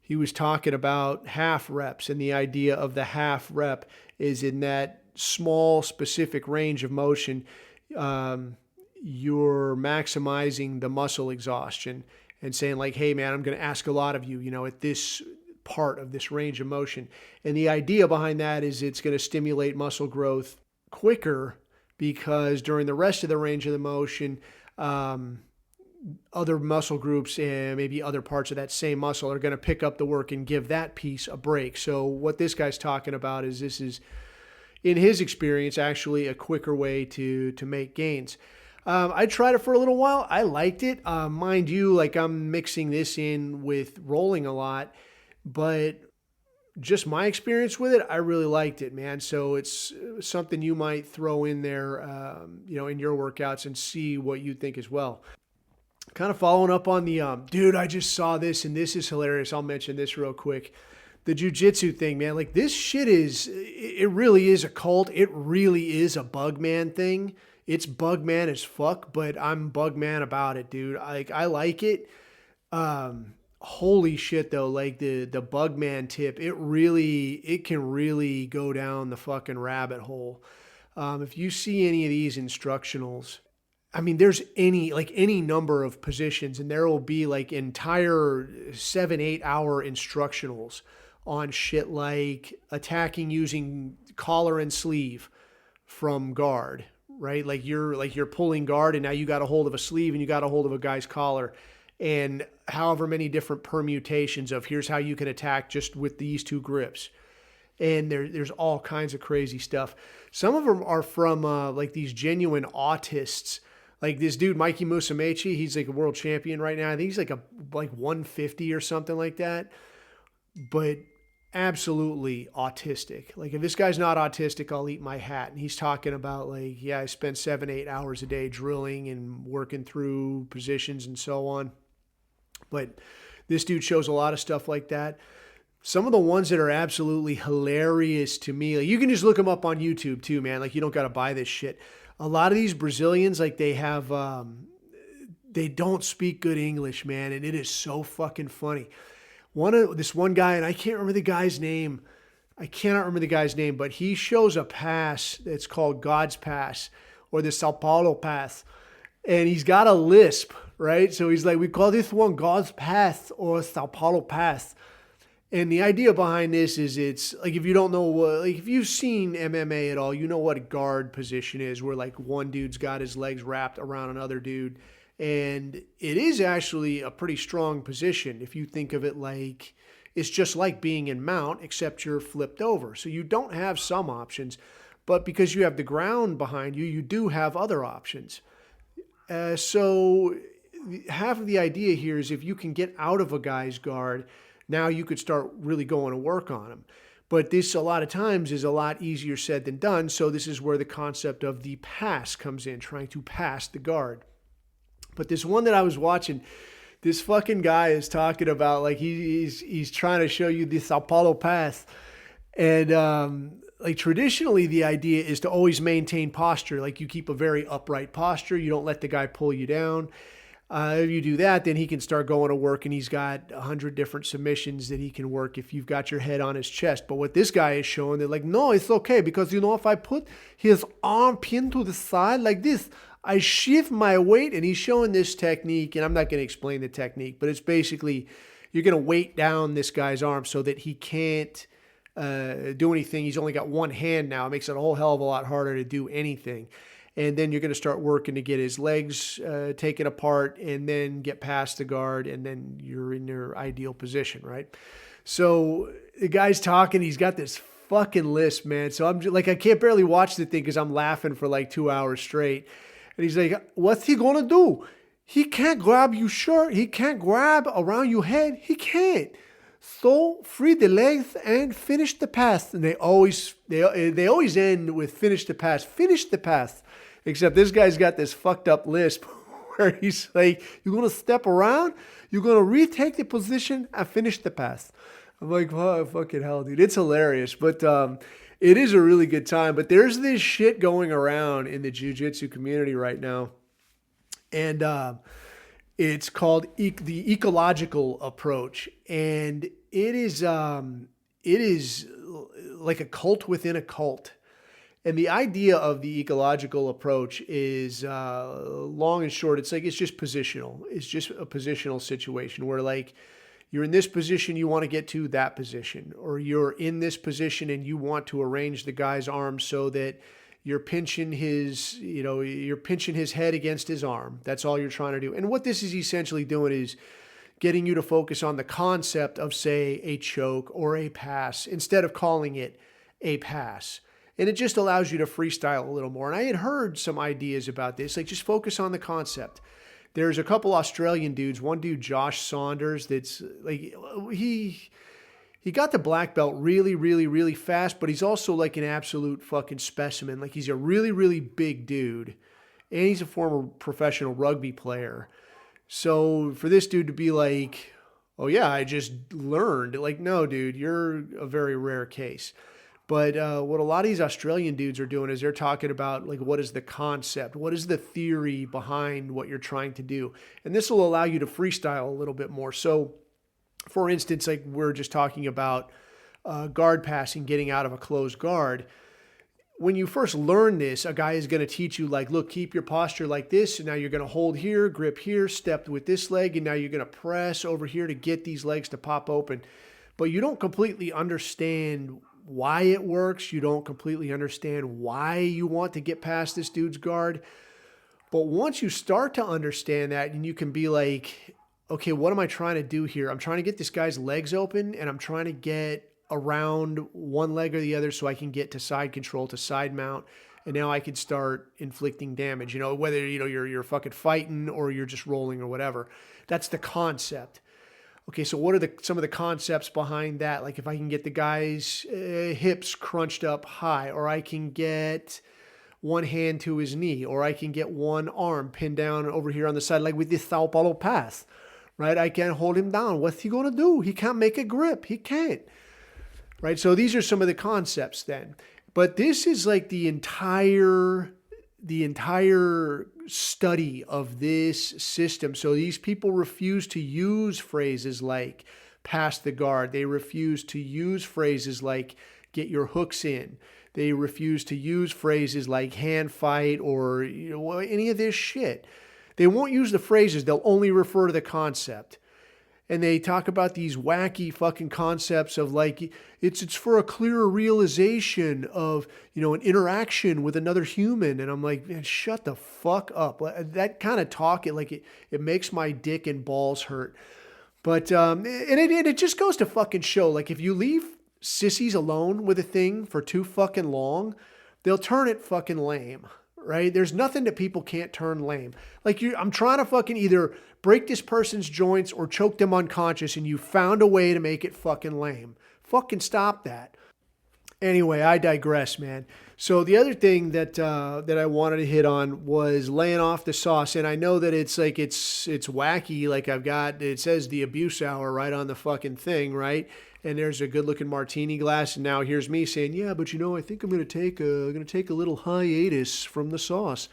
he was talking about half reps, and the idea of the half rep is in that small specific range of motion, you're maximizing the muscle exhaustion and saying like, hey man, I'm going to ask a lot of you, at this part of this range of motion. And the idea behind that is it's going to stimulate muscle growth quicker, because during the rest of the range of the motion, other muscle groups and maybe other parts of that same muscle are going to pick up the work and give that piece a break. So what this guy's talking about is this is, in his experience, actually a quicker way to make gains. I tried it for a little while. I liked it. Mind you, like I'm mixing this in with rolling a lot, but just my experience with it, I really liked it, man. So it's something you might throw in there, in your workouts and see what you think as well. Kind of following up on the, dude, I just saw this and this is hilarious. I'll mention this real quick. The jiu-jitsu thing, man, like this shit it really is a cult. It really is a bug man thing. It's bug man as fuck, but I'm bug man about it, dude. I like it. Holy shit though, like the bug man tip, it can really go down the fucking rabbit hole. If you see any of these instructionals, there's any number of positions, and there will be like entire 7-8 hour instructionals on shit like attacking using collar and sleeve from guard, right? Like you're pulling guard and now you got a hold of a sleeve and you got a hold of a guy's collar, and however many different permutations of here's how you can attack just with these two grips. And there's all kinds of crazy stuff. Some of them are from like these genuine autists. Like this dude, Mikey Musumeci, he's like a world champion right now. I think he's like 150 or something like that. But absolutely autistic. Like if this guy's not autistic, I'll eat my hat. And he's talking about like, yeah, I spend 7-8 hours a day drilling and working through positions and so on. But this dude shows a lot of stuff like that. Some of the ones that are absolutely hilarious to me, like you can just look them up on YouTube too, man. Like you don't got to buy this shit. A lot of these Brazilians, like they have, they don't speak good English, man. And it is so fucking funny. This one guy, and I can't remember the guy's name. I cannot remember the guy's name, but he shows a pass that's called God's Pass or the São Paulo Pass. And he's got a lisp, right? So he's like, we call this one God's Pass or São Paulo Pass. And the idea behind this is it's like, if you don't know what, like if you've seen MMA at all, you know what a guard position is, where like one dude's got his legs wrapped around another dude. And it is actually a pretty strong position. If you think of it like, it's just like being in mount, except you're flipped over. So you don't have some options, but because you have the ground behind you, you do have other options. So half of the idea here is if you can get out of a guy's guard, now you could start really going to work on him. But this a lot of times is a lot easier said than done. So this is where the concept of the pass comes in, trying to pass the guard. But this one that I was watching, this fucking guy is talking about like he's trying to show you the São Paulo Pass. And like traditionally the idea is to always maintain posture. Like you keep a very upright posture. You don't let the guy pull you down. If you do that, then he can start going to work, and he's got 100 different submissions that he can work if you've got your head on his chest. But what this guy is showing, they're like, no, it's okay, because if I put his arm pinned to the side like this, I shift my weight, and he's showing this technique, and I'm not going to explain the technique, but it's basically you're going to weight down this guy's arm so that he can't do anything. He's only got one hand now. It makes it a whole hell of a lot harder to do anything. And then you're going to start working to get his legs taken apart and then get past the guard, and then you're in your ideal position, right? So the guy's talking. He's got this fucking lisp, man. So I'm just, like, I can't barely watch the thing because I'm laughing for like 2 hours straight. And he's like, what's he going to do? He can't grab you short. He can't grab around your head. He can't. So free the legs and finish the pass. And they always end with finish the pass. Finish the pass. Except this guy's got this fucked up lisp where he's like, you're going to step around, you're going to retake the position and finish the pass. I'm like, oh, fucking hell, dude. It's hilarious. But it is a really good time. But there's this shit going around in the jiu-jitsu community right now. And it's called the ecological approach. And it is like a cult within a cult. And the idea of the ecological approach is long and short. It's just positional. It's just a positional situation where like you're in this position, you want to get to that position, or you're in this position and you want to arrange the guy's arm so that you're pinching his head against his arm. That's all you're trying to do. And what this is essentially doing is getting you to focus on the concept of, say, a choke or a pass instead of calling it a pass. And it just allows you to freestyle a little more. And I had heard some ideas about this, like just focus on the concept. There's a couple Australian dudes, one dude, Josh Saunders, that's like, he got the black belt really, really, really fast, but he's also like an absolute fucking specimen. Like he's a really, really big dude. And he's a former professional rugby player. So for this dude to be like, oh yeah, I just learned. Like, no, dude, you're a very rare case. But what a lot of these Australian dudes are doing is they're talking about, like, what is the concept? What is the theory behind what you're trying to do? And this will allow you to freestyle a little bit more. So, for instance, like we're just talking about guard passing, getting out of a closed guard. When you first learn this, a guy is going to teach you, like, look, keep your posture like this. And now you're going to hold here, grip here, step with this leg. And now you're going to press over here to get these legs to pop open. but you don't completely understand why it works. You don't completely understand why you want to get past this dude's guard. But once you start to understand that, and you can be like, okay, what am I trying to do here? I'm trying to get this guy's legs open, and I'm trying to get around one leg or the other so I can get to side control, to side mount. And now I can start inflicting damage, whether, you're fucking fighting or you're just rolling or whatever. That's the concept. Okay, so what are some of the concepts behind that? Like if I can get the guy's hips crunched up high, or I can get one hand to his knee, or I can get one arm pinned down over here on the side, like with the São Paulo Pass, right? I can't hold him down. What's he going to do? He can't make a grip. He can't, right? So these are some of the concepts then. But this is like the entire study of this system. So these people refuse to use phrases like pass the guard. They refuse to use phrases like get your hooks in. They refuse to use phrases like hand fight or any of this shit. They won't use the phrases. They'll only refer to the concept. And they talk about these wacky fucking concepts of like, it's for a clearer realization of, an interaction with another human. And I'm like, man, shut the fuck up. That kind of talk, it makes my dick and balls hurt. But, and it just goes to fucking show, like if you leave sissies alone with a thing for too fucking long, they'll turn it fucking lame. Right? There's nothing that people can't turn lame. Like I'm trying to fucking either break this person's joints or choke them unconscious, and you found a way to make it fucking lame. Fucking stop that. Anyway, I digress, man. So the other thing that I wanted to hit on was laying off the sauce. And I know that it's wacky. Like it says the abuse hour right on the fucking thing, right? And there's a good looking martini glass. And now here's me saying, yeah, but I think I'm going to take a little hiatus from the sauce.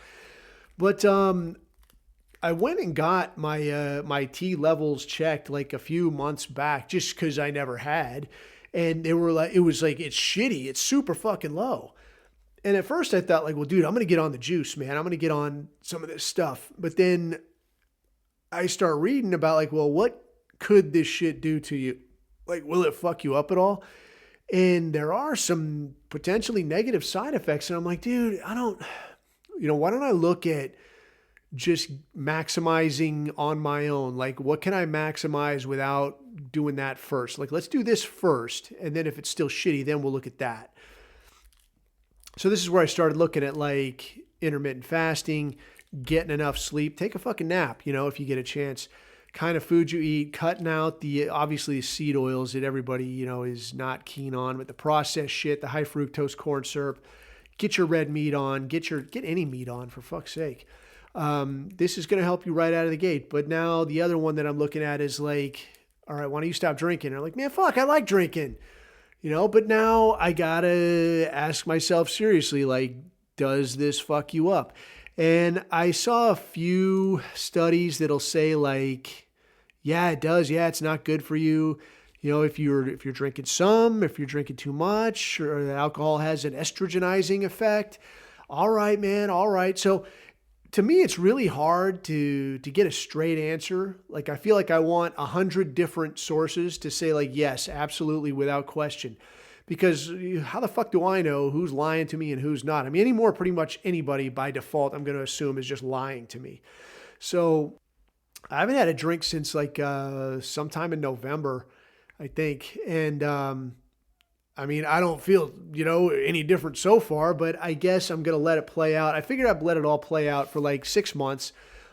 But I went and got my T levels checked like a few months back, just because I never had. And they were like, it's shitty. It's super fucking low. And at first I thought like, well, dude, I'm going to get on the juice, man. I'm going to get on some of this stuff. But then I start reading about like, well, what could this shit do to you? Like, will it fuck you up at all? And there are some potentially negative side effects. And I'm like, dude, why don't I look at just maximizing on my own? Like, what can I maximize without doing that first? Like, let's do this first. And then if it's still shitty, then we'll look at that. So this is where I started looking at like intermittent fasting, getting enough sleep, take a fucking nap, if you get a chance, kind of food you eat, cutting out obviously the seed oils that everybody, is not keen on, but the processed shit, the high fructose corn syrup, get your red meat on, get any meat on for fuck's sake. This is going to help you right out of the gate. But now the other one that I'm looking at is like, all right, why don't you stop drinking? And I'm like, man, fuck, I like drinking, but now I gotta ask myself seriously, like, does this fuck you up? And I saw a few studies that'll say like, yeah, it does. Yeah, it's not good for you. If you're drinking if you're drinking too much, or the alcohol has an estrogenizing effect. All right, man. All right. So to me, it's really hard to get a straight answer. Like, I feel like I want 100 different sources to say like, yes, absolutely, without question. Because how the fuck do I know who's lying to me and who's not? I mean, anymore, pretty much anybody by default, I'm going to assume is just lying to me. So I haven't had a drink since like sometime in November, I think. And I mean, I don't feel, any different so far, but I guess I'm going to let it play out. I figured I'd let it all play out for like 6 months.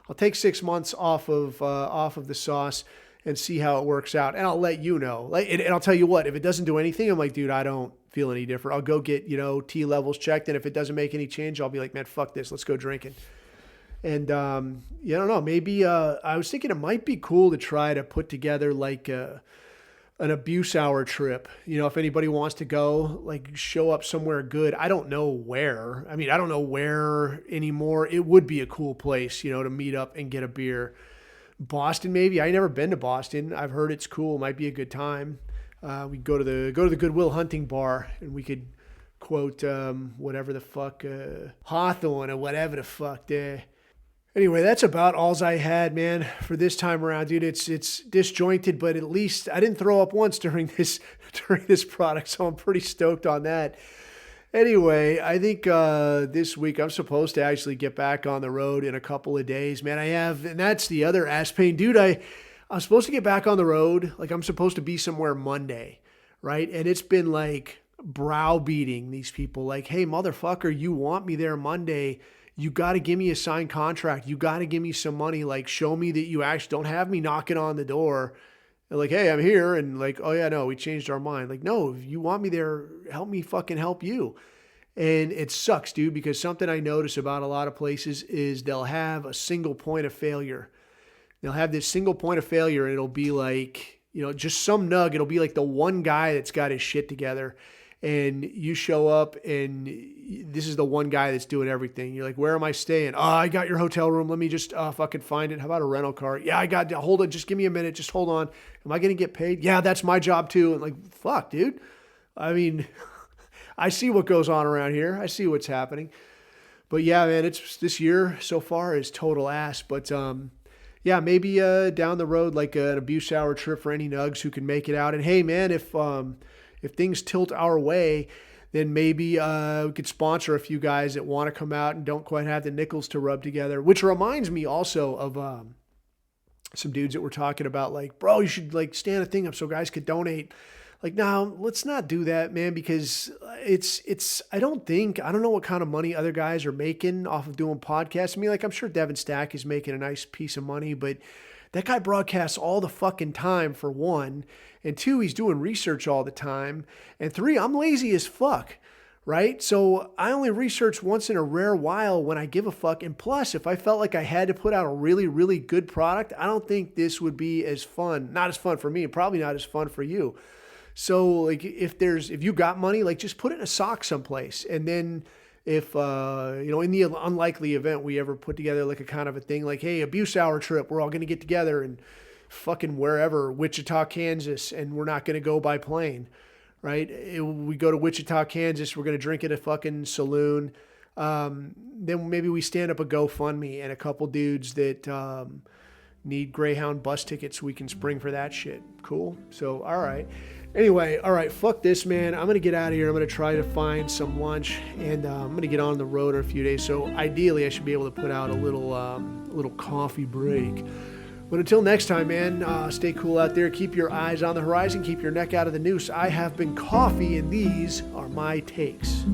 I'll take 6 months off of the sauce and see how it works out. And I'll let you know. And I'll tell you what, if it doesn't do anything, I'm like, dude, I don't feel any different. I'll go get, T levels checked. And if it doesn't make any change, I'll be like, man, fuck this. Let's go drinking. And, I don't know, maybe, I was thinking it might be cool to try to put together like an abuse hour trip. If anybody wants to go, like, show up somewhere good. I don't know where. I mean, I don't know where anymore. It would be a cool place, to meet up and get a beer. Boston, maybe. I've never been to Boston. I've heard it's cool. Might be a good time. We go to the Goodwill Hunting Bar, and we could quote whatever the fuck Hawthorne or whatever the fuck there. Anyway, that's about all I had, man, for this time around, dude. It's disjointed, but at least I didn't throw up once during this product, so I'm pretty stoked on that. Anyway, I think this week I'm supposed to actually get back on the road in a couple of days, man. I have, and that's the other ass pain, dude. I'm supposed to get back on the road. Like, I'm supposed to be somewhere Monday, right? And it's been like browbeating these people, like, hey, motherfucker, you want me there Monday? You got to give me a signed contract. You got to give me some money. Like, show me that you actually don't have me knocking on the door. And like, hey, I'm here. And like, oh yeah, no, we changed our mind. Like, no, if you want me there, help me fucking help you. And it sucks, dude, because something I notice about a lot of places is they'll have a single point of failure. They'll have this single point of failure, and it'll be like, just some nug. It'll be like the one guy that's got his shit together. And you show up and this is the one guy that's doing everything. You're like, where am I staying? Oh, I got your hotel room. Let me just fucking find it. How about a rental car? Yeah, I got, hold on. Just give me a minute. Just hold on. Am I going to get paid? Yeah, that's my job too. And like, fuck, dude. I mean, I see what goes on around here. I see what's happening. But yeah, man, it's this year so far is total ass. But yeah, maybe down the road, like an abuse hour trip for any nugs who can make it out. And hey, man, if things tilt our way, then maybe we could sponsor a few guys that want to come out and don't quite have the nickels to rub together, which reminds me also of some dudes that were talking about, like, bro, you should like stand a thing up so guys could donate. Like, no, let's not do that, man, because I don't know what kind of money other guys are making off of doing podcasts. I mean, like, I'm sure Devin Stack is making a nice piece of money, but that guy broadcasts all the fucking time, for one. And two, he's doing research all the time. And three, I'm lazy as fuck, right? So I only research once in a rare while when I give a fuck. And plus, if I felt like I had to put out a really, really good product, I don't think this would be as fun. Not as fun for me, and probably not as fun for you. So like, if you got money, like, just put it in a sock someplace. And then if, in the unlikely event we ever put together like a kind of a thing, like, hey, abuse hour trip, we're all going to get together and fucking wherever, Wichita, Kansas, and we're not going to go by plane, right? We go to Wichita, Kansas, we're going to drink at a fucking saloon. Then maybe we stand up a GoFundMe and a couple dudes that need Greyhound bus tickets, we can spring for that shit. Cool. So, all right. Anyway, all right, fuck this, man. I'm going to get out of here. I'm going to try to find some lunch, and I'm going to get on the road in a few days. So ideally, I should be able to put out a little coffee break. But until next time, man, stay cool out there. Keep your eyes on the horizon. Keep your neck out of the noose. I have been Coffee, and these are my takes.